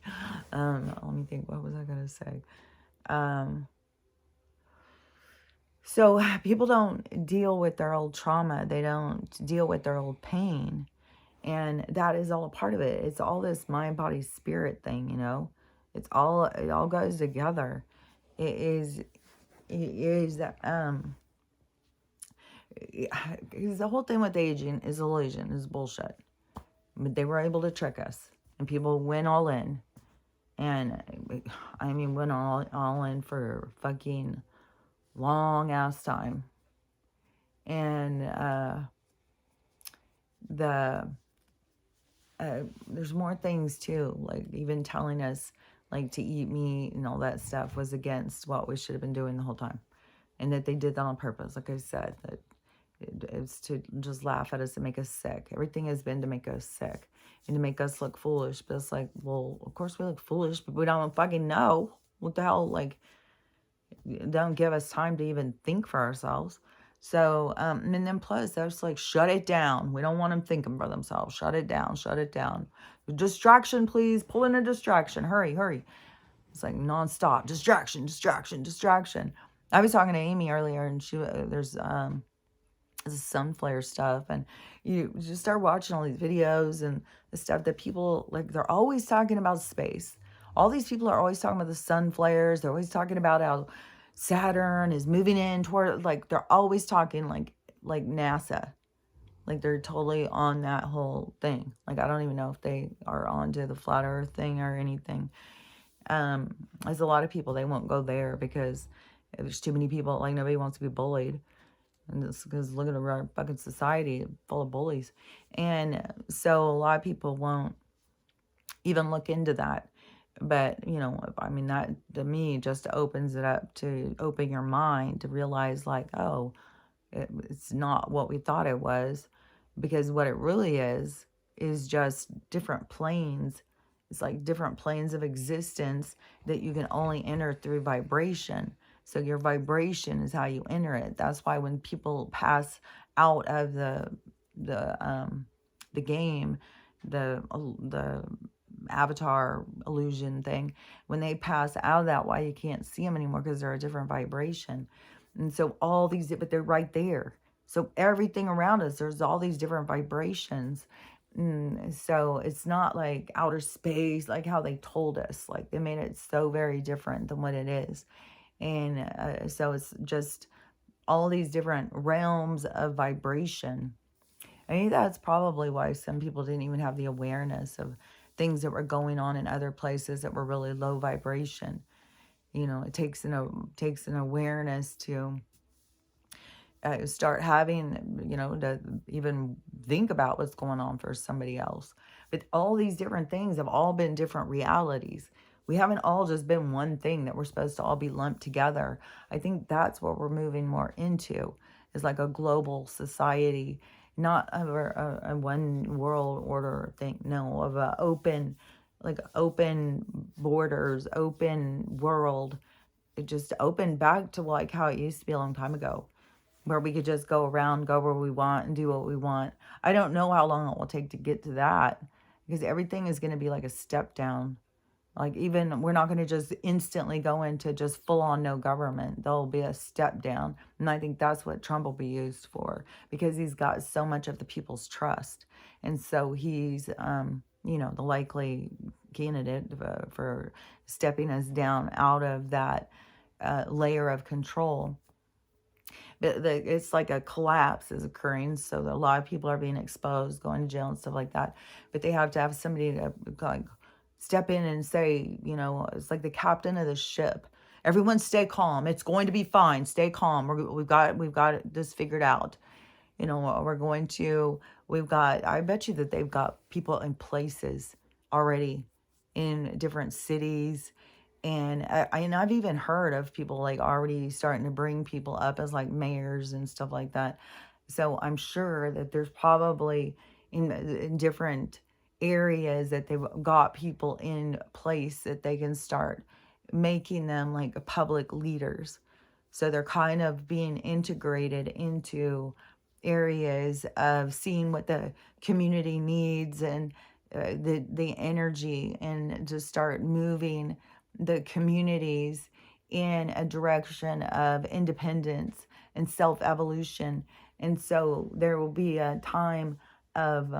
A: Let me think. What was I gonna say? Um, so people don't deal with their old trauma. They don't deal with their old pain, and that is all a part of it. It's all this mind, body, spirit thing. You know, it all goes together. It is it is because the whole thing with aging is illusion, is bullshit. But they were able to trick us, and people went all in. And I mean, went all in for fucking long ass time. And the there's more things too, like even telling us like to eat meat and all that stuff was against what we should have been doing the whole time, and that they did that on purpose. Like I said, that it's to just laugh at us and make us sick. Everything has been to make us sick and to make us look foolish. But it's like, well, of course we look foolish, but we don't fucking know what the hell. Like, don't give us time to even think for ourselves. So, and then plus, they're just like, shut it down. We don't want them thinking for themselves. Shut it down. Shut it down. Distraction, please. Pull in a distraction. Hurry, hurry. It's like nonstop. Distraction, distraction, distraction. I was talking to Amy earlier, and there's this sun flare stuff, and you just start watching all these videos and the stuff that people like. They're always talking about space. All these people are always talking about the sun flares. They're always talking about how Saturn is moving in toward, like, they're always talking like NASA. Like they're totally on that whole thing. Like I don't even know if they are onto the flat earth thing or anything. There's a lot of people, they won't go there because there's too many people. Like nobody wants to be bullied. And it's because look at our fucking society full of bullies. And so a lot of people won't even look into that. But, you know, I mean, that to me just opens it up to open your mind to realize, like, oh, it's not what we thought it was. Because what it really is just different planes. It's like different planes of existence that you can only enter through vibration. So your vibration is how you enter it. That's why when people pass out of the game, the avatar illusion thing, when they pass out of that, why you can't see them anymore, because they're a different vibration. And so all these, but they're right there. So everything around us, there's all these different vibrations. So it's not like outer space, like how they told us. Like they made it so very different than what it is. And so it's just all these different realms of vibration. I think that's probably why some people didn't even have the awareness of things that were going on in other places that were really low vibration. You know, it takes an awareness to start having, you know, to even think about what's going on for somebody else. But all these different things have all been different realities. We haven't all just been one thing that we're supposed to all be lumped together. I think that's what we're moving more into, is like a global society, not a one world order thing. No, of a open, like open borders, open world. It just opened back to like how it used to be a long time ago, where we could just go around, go where we want, and do what we want. I don't know how long it will take to get to that, because everything is going to be like a step down. Like even we're not going to just instantly go into just full on no government. There'll be a step down. And I think that's what Trump will be used for, because he's got so much of the people's trust. And so he's, you know, the likely candidate for stepping us down out of that layer of control. But it's like a collapse is occurring. So a lot of people are being exposed, going to jail and stuff like that. But they have to have somebody to like step in and say, you know, it's like the captain of the ship. Everyone stay calm. It's going to be fine. Stay calm. We've got this figured out. You know, I bet you that they've got people in places already in different cities. And I've even heard of people like already starting to bring people up as like mayors and stuff like that. So I'm sure that there's probably in different areas that they've got people in place that they can start making them like public leaders. So they're kind of being integrated into areas of seeing what the community needs, and the energy, and to start moving the communities in a direction of independence and self-evolution. And so there will be a time of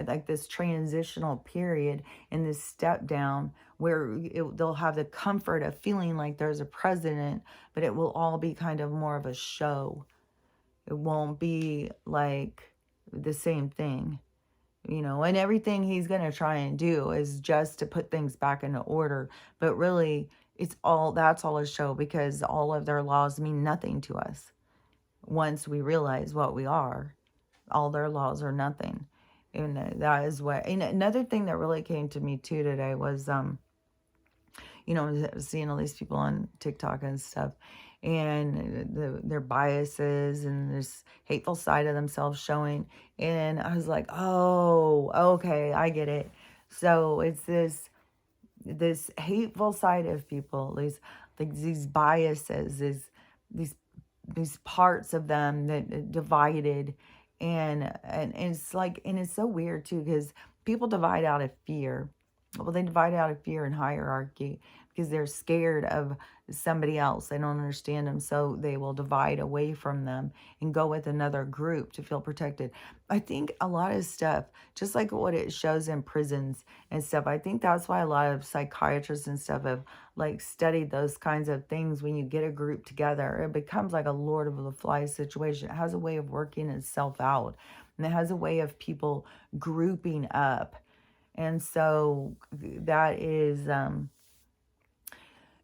A: like this transitional period and this step down where they'll have the comfort of feeling like there's a president, but it will all be kind of more of a show. It won't be like the same thing, and everything he's going to try and do is just to put things back into order. But really, that's all a show, because all of their laws mean nothing to us. Once we realize what we are, all their laws are nothing. And that is what, and another thing that really came to me too today was, seeing all these people on TikTok and stuff, and their biases and this hateful side of themselves showing. And I was like, oh, okay, I get it. So it's this hateful side of people, these biases, these these parts of them that divided. And it's like, and it's so weird too, because people divide out of fear. Well, they divide out of fear and hierarchy because they're scared of somebody else. They don't understand them, so they will divide away from them and go with another group to feel protected. I think a lot of stuff, just like what it shows in prisons and stuff, I think that's why a lot of psychiatrists and stuff have like studied those kinds of things. When you get a group together, it becomes like a Lord of the Flies situation. It has a way of working itself out, and it has a way of people grouping up. And so that is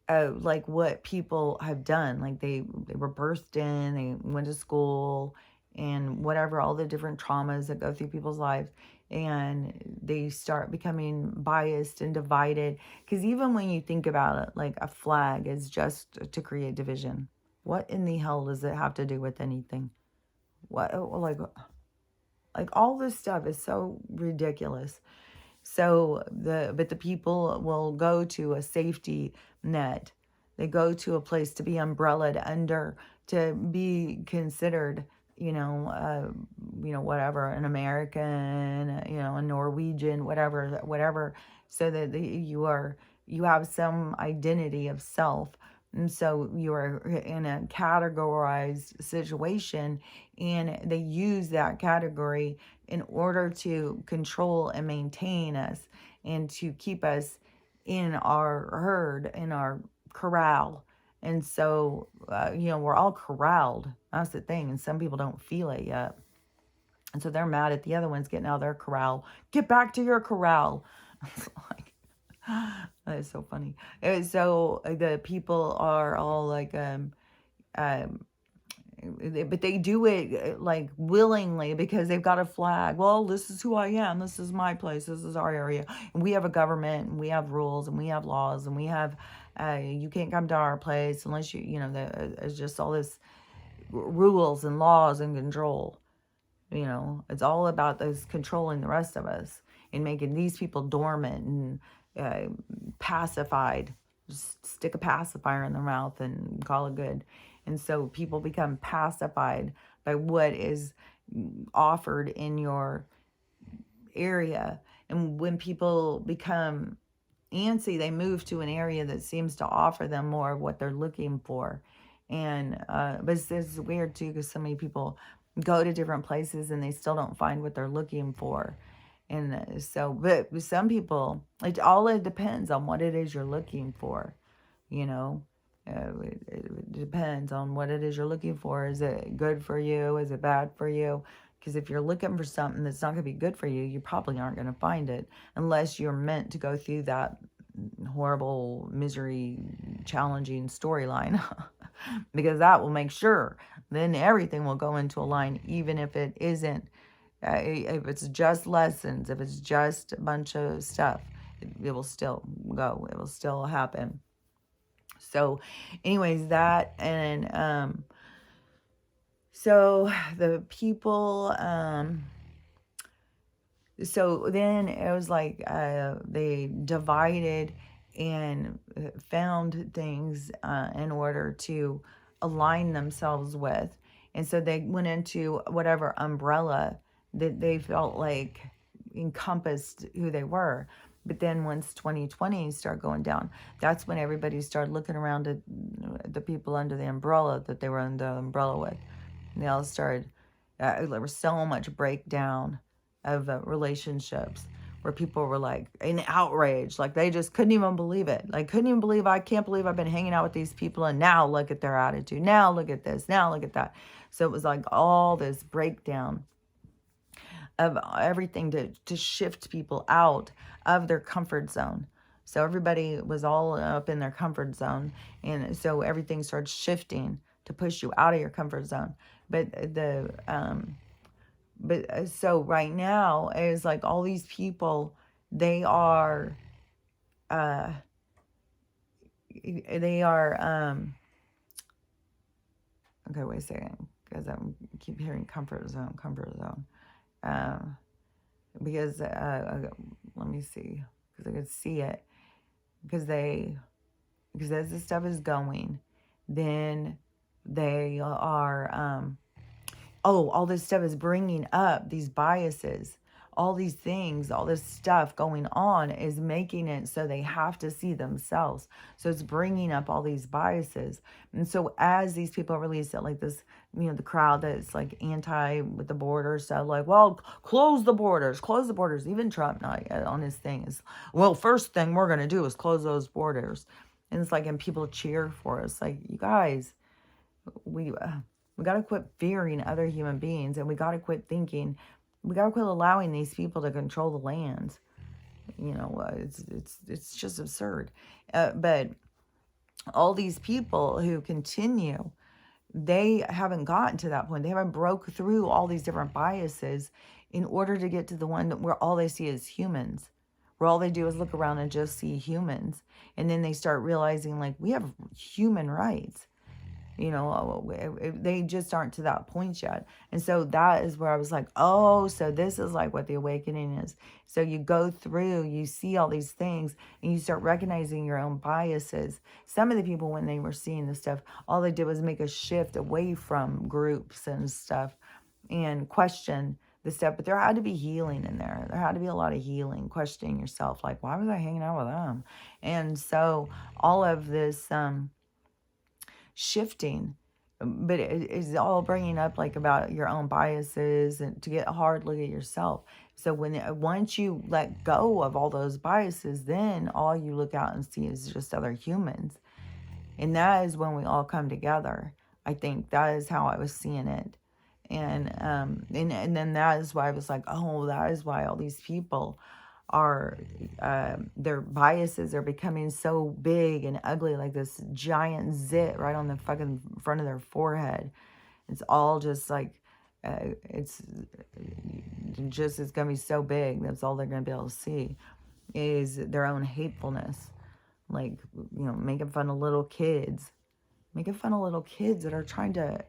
A: like what people have done. Like they were birthed in, they went to school, and whatever, all the different traumas that go through people's lives, and they start becoming biased and divided. Because even when you think about it, like a flag is just to create division. What in the hell does it have to do with anything? What, like all this stuff is so ridiculous. So but the people will go to a safety net. They go to a place to be umbrellaed under, to be considered, whatever, an American, a Norwegian, whatever, so that you have some identity of self. And so you are in a categorized situation, and they use that category in order to control and maintain us, and to keep us in our herd, in our corral. And so, we're all corralled. That's the thing. And some people don't feel it yet. And so they're mad at the other ones getting out of their corral. Get back to your corral. It's like, that is so funny. And so the people are all like, but they do it like willingly, because they've got a flag. Well, this is who I am. This is my place. This is our area. And we have a government, and we have rules, and we have laws, and we have, you can't come to our place unless there's just all this rules and laws and control. It's all about those controlling the rest of us and making these people dormant and pacified. Just stick a pacifier in their mouth and call it good. And so people become pacified by what is offered in your area. And when people become antsy, they move to an area that seems to offer them more of what they're looking for. And but it's weird too, because so many people go to different places and they still don't find what they're looking for. And but some people, it depends on what it is you're looking for. It depends on what it is you're looking for. Is it good for you? Is it bad for you? Because if you're looking for something that's not going to be good for you, you probably aren't going to find it, unless you're meant to go through that horrible, misery, challenging storyline. Because that will make sure then everything will go into a line, even if it isn't, if it's just lessons, if it's just a bunch of stuff, it will still go. It will still happen. So anyways, that, and so the people, so then it was like they divided, and found things in order to align themselves with. And so they went into whatever umbrella that they felt like encompassed who they were. But then once 2020 started going down, that's when everybody started looking around at the people under the umbrella that they were under the umbrella with. And they all started, there was so much breakdown of relationships where people were like in outrage. Like they just couldn't even believe it. Like, couldn't even believe, I can't believe I've been hanging out with these people and now look at their attitude. Now look at this. Now look at that. So it was like all this breakdown of everything to shift people out of their comfort zone. So everybody was all up in their comfort zone. And so everything started shifting to push you out of your comfort zone. But so right now is like all these people, they are, okay, wait a second, because I keep hearing comfort zone. Because, let me see, because I could see it, because as this stuff is going, then they are, all this stuff is bringing up these biases, all these things, all this stuff going on is making it so they have to see themselves. So it's bringing up all these biases. And so as these people release it, like this, the crowd that's like anti with the border stuff, like, well, close the borders. Even Trump on his thing is, well, first thing we're going to do is close those borders. And it's like, and people cheer for us. Like, you guys, we got to quit fearing other human beings, and we got to quit thinking, we got to quit allowing these people to control the land. It's just absurd. But all these people who continue, they haven't gotten to that point. They haven't broke through all these different biases in order to get to the one where all they see is humans, where all they do is look around and just see humans. And then they start realizing, like, we have human rights. They just aren't to that point yet. And so that is where I was like, oh, so this is like what the awakening is. So you go through, you see all these things, and you start recognizing your own biases. Some of the people, when they were seeing this stuff, all they did was make a shift away from groups and stuff and question the stuff. But there had to be healing in there. There had to be a lot of healing, questioning yourself, like, why was I hanging out with them? And so all of this shifting, but it is all bringing up like about your own biases and to get a hard look at yourself. So once you let go of all those biases, then all you look out and see is just other humans. And that is when we all come together. I think that is how I was seeing it. And then that is why I was like, oh, that is why all these people are, their biases are becoming so big and ugly, like this giant zit right on the fucking front of their forehead. It's all just like, it's gonna be so big. That's all they're gonna be able to see is their own hatefulness. Like, making fun of little kids that are trying to,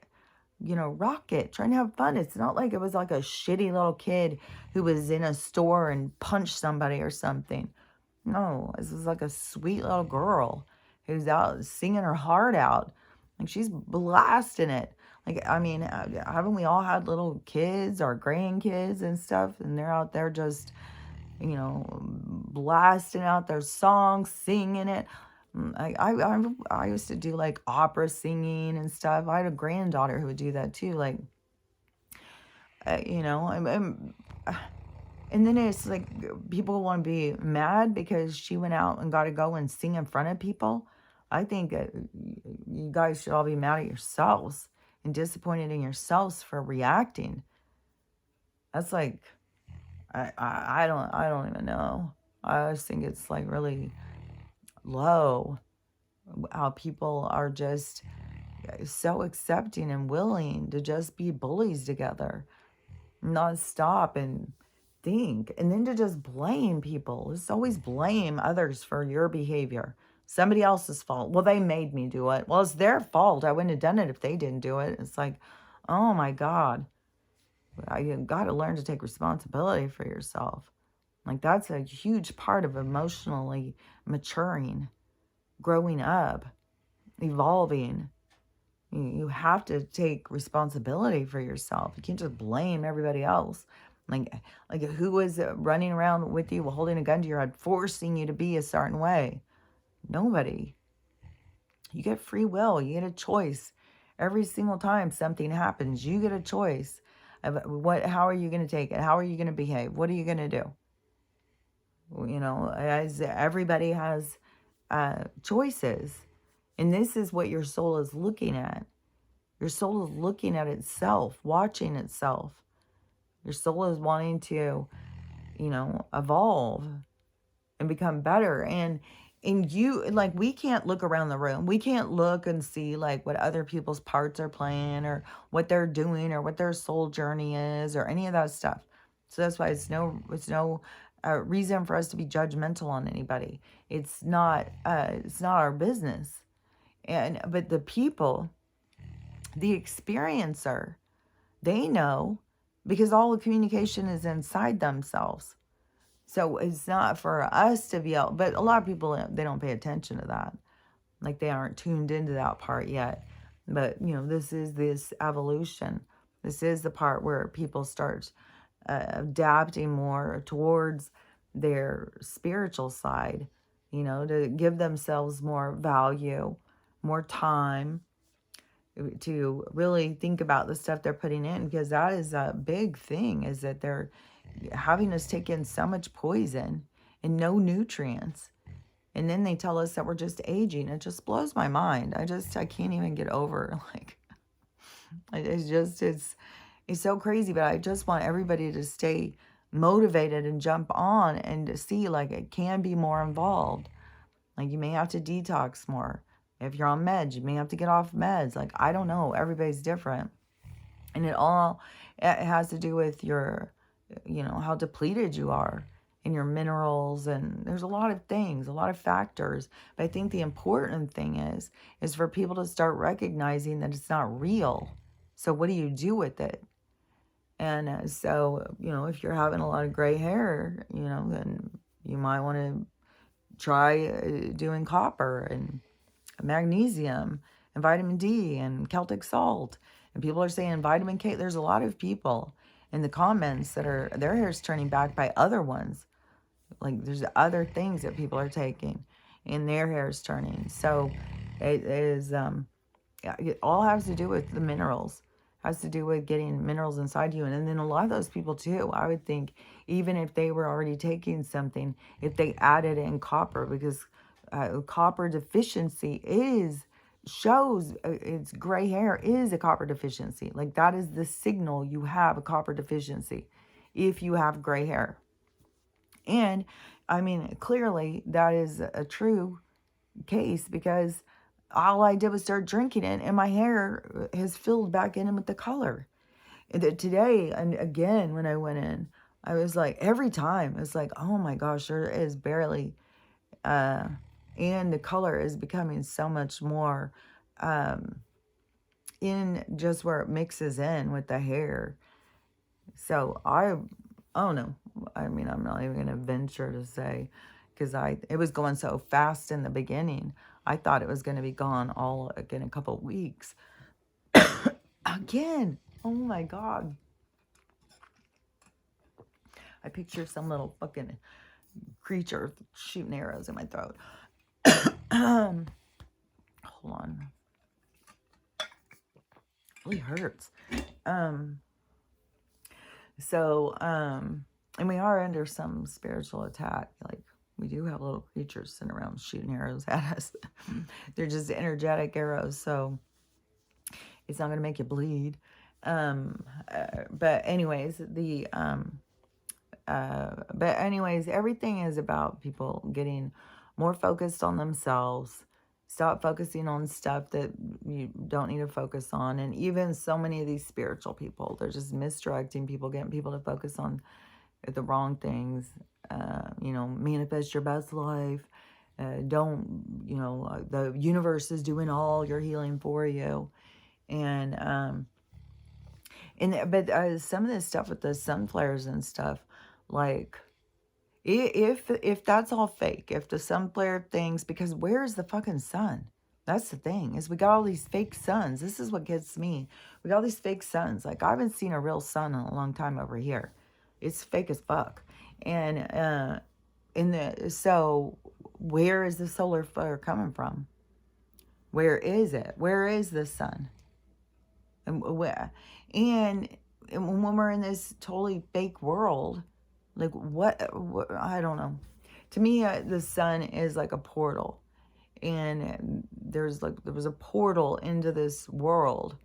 A: rock it, trying to have fun. It's not like it was like a shitty little kid who was in a store and punched somebody or something. No, this is like a sweet little girl who's out singing her heart out. Like, she's blasting it. Like, I mean, haven't we all had little kids or grandkids and stuff, and they're out there just, blasting out their songs, singing it. I used to do like opera singing and stuff. I had a granddaughter who would do that too. Like, and then it's like people want to be mad because she went out and got to go and sing in front of people. I think that you guys should all be mad at yourselves and disappointed in yourselves for reacting. That's like, I don't even know. I just think it's like really low how people are just so accepting and willing to just be bullies together, not stop and think, and then to just blame people. Just always blame others for your behavior. Somebody else's fault. Well, they made me do it. Well, it's their fault. I wouldn't have done it if they didn't do it. It's like, oh my God. You got to learn to take responsibility for yourself. Like, that's a huge part of emotionally maturing, growing up, evolving. You have to take responsibility for yourself. You can't just blame everybody else. Like who was running around with you holding a gun to your head, forcing you to be a certain way? Nobody. You get free will. You get a choice. Every single time something happens, you get a choice of how are you going to take it? How are you going to behave? What are you going to do? As everybody has choices. And this is what your soul is looking at. Your soul is looking at itself, watching itself. Your soul is wanting to, evolve and become better. And you, like, we can't look around the room. We can't look and see like what other people's parts are playing or what they're doing or what their soul journey is or any of that stuff. So that's why it's no reason for us to be judgmental on anybody. It's not our business. But the people, the experiencer, they know, because all the communication is inside themselves. So it's not for us to be able, but a lot of people, they don't pay attention to that. Like, they aren't tuned into that part yet. But, this is this evolution. This is the part where people start adapting more towards their spiritual side, to give themselves more value, more time, to really think about the stuff they're putting in, because that is a big thing, is that they're having us take in so much poison and no nutrients. And then they tell us that we're just aging. It just blows my mind. I can't even get over, like, it's so crazy. But I just want everybody to stay motivated and jump on and to see, like, it can be more involved. Like, you may have to detox more. If you're on meds, you may have to get off meds. Like, I don't know. Everybody's different. And it has to do with your, how depleted you are in your minerals. And there's a lot of things, a lot of factors. But I think the important thing is for people to start recognizing that it's not real. So what do you do with it? And so, if you're having a lot of gray hair, then you might want to try doing copper and magnesium and vitamin D and Celtic salt. And people are saying vitamin K. There's a lot of people in the comments that are, their hair's turning back by other ones. Like, there's other things that people are taking and their hair's turning. So it is, it all has to do with the minerals. Has to do with getting minerals inside you. And then a lot of those people too, I would think, even if they were already taking something, if they added in copper, because copper deficiency shows it's gray hair is a copper deficiency. Like, that is the signal you have a copper deficiency if you have gray hair. And I mean, clearly that is a true case, because all I did was start drinking it and my hair has filled back in with the color. And today, and again, when I went in, I was like, every time it's like, oh my gosh, there is barely and the color is becoming so much more in just where it mixes in with the hair. So I don't know. I mean, I'm not even going to venture to say, because it was going so fast in the beginning. I thought it was going to be gone all in a couple of weeks. Again, oh my God. I picture some little fucking creature shooting arrows in my throat. Hold on. It really hurts. And we are under some spiritual attack. Like, we do have little creatures sitting around shooting arrows at us. They're just energetic arrows, so it's not going to make you bleed. But anyways, everything is about people getting more focused on themselves. Stop focusing on stuff that you don't need to focus on. And even so many of these spiritual people, they're just misdirecting people, getting people to focus on the wrong things. Manifest your best life. The universe is doing all your healing for you. But some of this stuff with the sun flares and stuff, like, If that's all fake, if the sun flare things, because where is the fucking sun? That's the thing, is we got all these fake suns. This is what gets me. We got all these fake suns. Like, I haven't seen a real sun in a long time over here. It's fake as fuck. And so where is the solar flare coming from? Where is it? Where is the sun? And where? And when we're in this totally fake world, like what I don't know. To me, the sun is like a portal, and there was a portal into this world,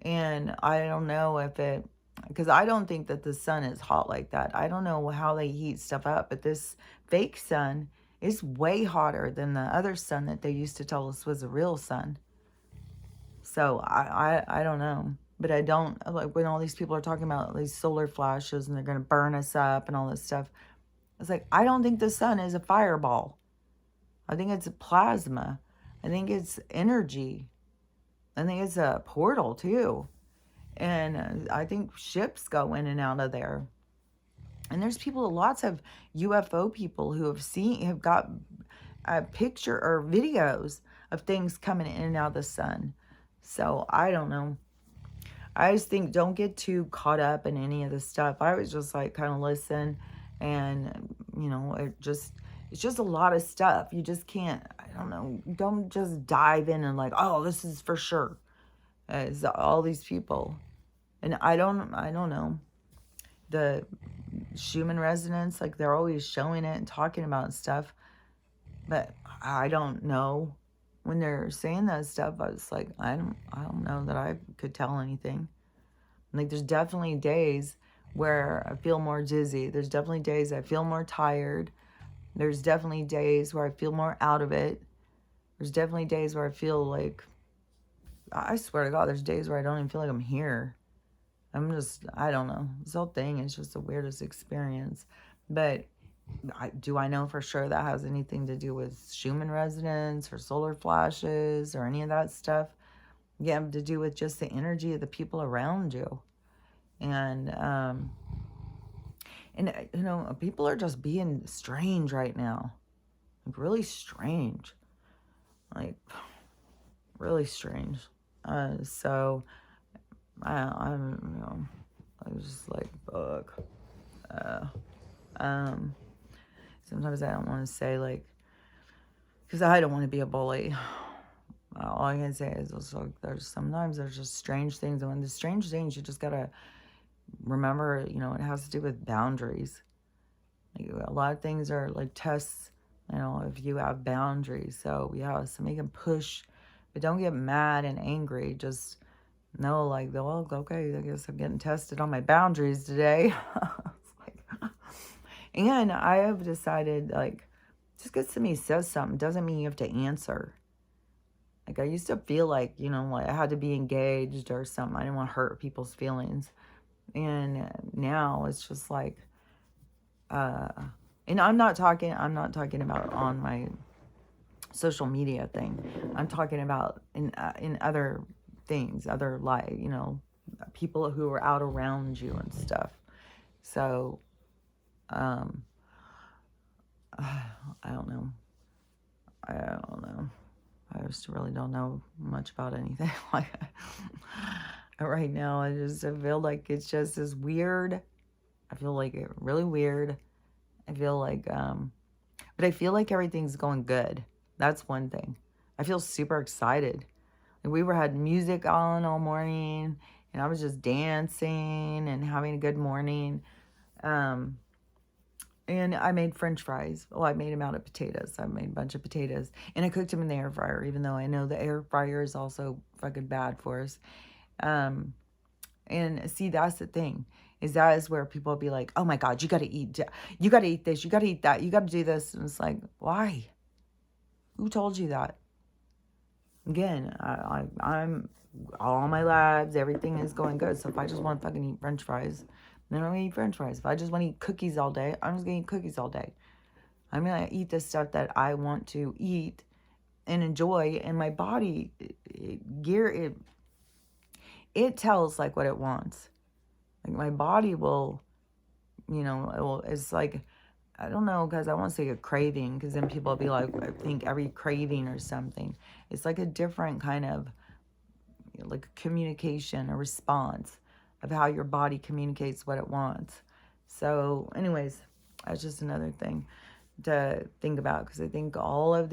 A: and I don't know if it, because I don't think that the sun is hot like that. I don't know how they heat stuff up, but this fake sun is way hotter than the other sun that they used to tell us was a real sun. So I don't know. But I don't, like, when all these people are talking about these solar flashes and they're going to burn us up and all this stuff. It's like, I don't think the sun is a fireball. I think it's a plasma. I think it's energy. I think it's a portal too. And I think ships go in and out of there. And there's people, lots of UFO people who have got a picture or videos of things coming in and out of the sun. So I don't know. I just think, don't get too caught up in any of this stuff. I was just like, kind of listen, and it's just a lot of stuff. You just can't, I don't know, don't just dive in and like, oh, this is for sure. It's all these people. And I don't know. The Schumann resonance, like, they're always showing it and talking about stuff. But I don't know. When they're saying that stuff, I was like, I don't know that I could tell anything. Like, there's definitely days where I feel more dizzy. There's definitely days I feel more tired. There's definitely days where I feel more out of it. There's definitely days where I feel like, I swear to God, there's days where I don't even feel like I'm here. I don't know. This whole thing is just the weirdest experience. But do I know for sure that has anything to do with Schumann resonance or solar flashes or any of that stuff? Yeah, to do with just the energy of the people around you. And people are just being strange right now. Like, really strange. Like, really strange. So I was just like, fuck. Sometimes I don't want to say, like, because I don't want to be a bully. All I can say is, sometimes there's just strange things, and when the strange things, you just gotta remember, it has to do with boundaries. Like, a lot of things are like tests, if you have boundaries. So yeah, so make them push, but don't get mad and angry. Just know, like, well, okay, I guess I'm getting tested on my boundaries today. And I have decided, like, just because somebody says something doesn't mean you have to answer. Like, I used to feel like, like I had to be engaged or something. I didn't want to hurt people's feelings. And now it's just like, and I'm not talking about on my social media thing. I'm talking about in other things, other people who are out around you and stuff. So, I don't know. I just really don't know much about anything. Like, right now, I feel like it's just as weird. I feel like it really weird. I feel like, but I feel like everything's going good. That's one thing. I feel super excited. Like, we had music on all morning, and I was just dancing and having a good morning. And I made French fries. Well, I made them out of potatoes. I made a bunch of potatoes. And I cooked them in the air fryer, even though I know the air fryer is also fucking bad for us. And see, that's the thing. That is where people will be like, oh my God, you got to eat this. You got to eat that. You got to do this. And it's like, why? Who told you that? Again, I'm all my labs. Everything is going good. So if I just want to fucking eat French fries, then I'm going to eat French fries. If I just want to eat cookies all day, I'm just going to eat cookies all day. I'm going to eat the stuff that I want to eat and enjoy. And my body, it tells, like, what it wants. Like, my body will, it's like, I don't know, because I won't say a craving, because then people will be like, I think every craving or something. It's like a different kind of, like a communication, a response of how your body communicates what it wants. So, anyways, that's just another thing to think about, because I think all of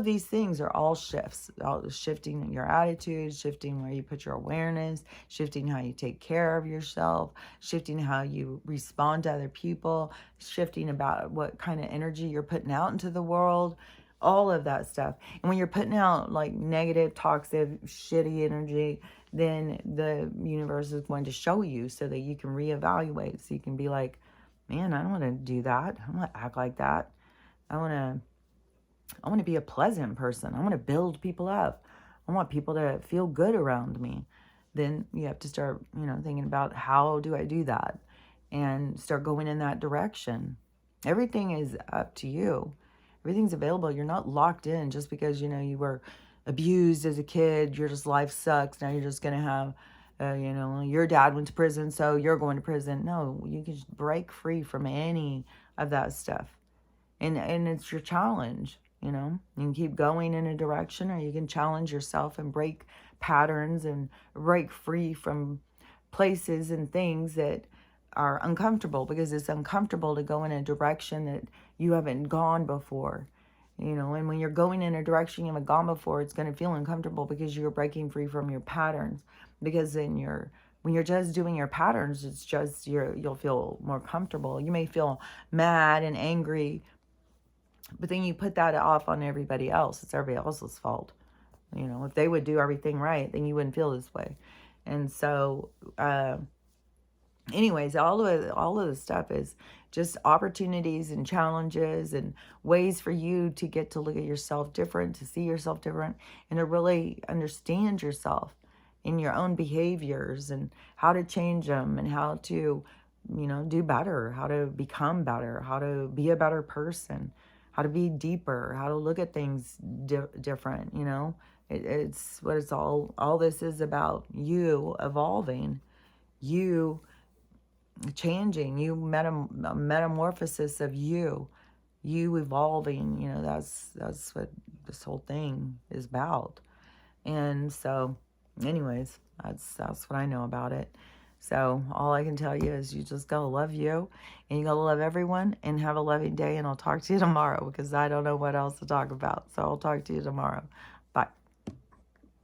A: these things are all shifts, all shifting your attitude, shifting where you put your awareness, shifting how you take care of yourself, shifting how you respond to other people, shifting about what kind of energy you're putting out into the world, all of that stuff. And when you're putting out like negative, toxic, shitty energy, then the universe is going to show you so that you can reevaluate, so you can be like, man, I don't want to do that, I don't want to act like that. I want to be a pleasant person. I want to build people up. I want people to feel good around me. Then you have to start, thinking about, how do I do that? And start going in that direction. Everything is up to you. Everything's available. You're not locked in just because, you were abused as a kid. Your just life sucks. Now you're just going to have, your dad went to prison, so you're going to prison. No, you can just break free from any of that stuff. And it's your challenge. You can keep going in a direction, or you can challenge yourself and break patterns and break free from places and things that are uncomfortable, because it's uncomfortable to go in a direction that you haven't gone before. And when you're going in a direction you haven't gone before, it's going to feel uncomfortable because you're breaking free from your patterns. Because then when you're just doing your patterns, it's just you'll feel more comfortable. You may feel mad and angry, but then you put that off on everybody else. It's everybody else's fault. If they would do everything right, then you wouldn't feel this way. And so, anyways, all of the stuff is just opportunities and challenges and ways for you to get to look at yourself different, to see yourself different, and to really understand yourself in your own behaviors and how to change them, and how to, do better, how to become better, how to be a better person, how to be deeper, how to look at things different. It's what it's all this is about: you evolving, you changing, you metamorphosis of you evolving. That's what this whole thing is about. And so, anyways, that's what I know about it. So all I can tell you is, you just gotta love you, and you gotta love everyone, and have a loving day. And I'll talk to you tomorrow, because I don't know what else to talk about. So I'll talk to you tomorrow.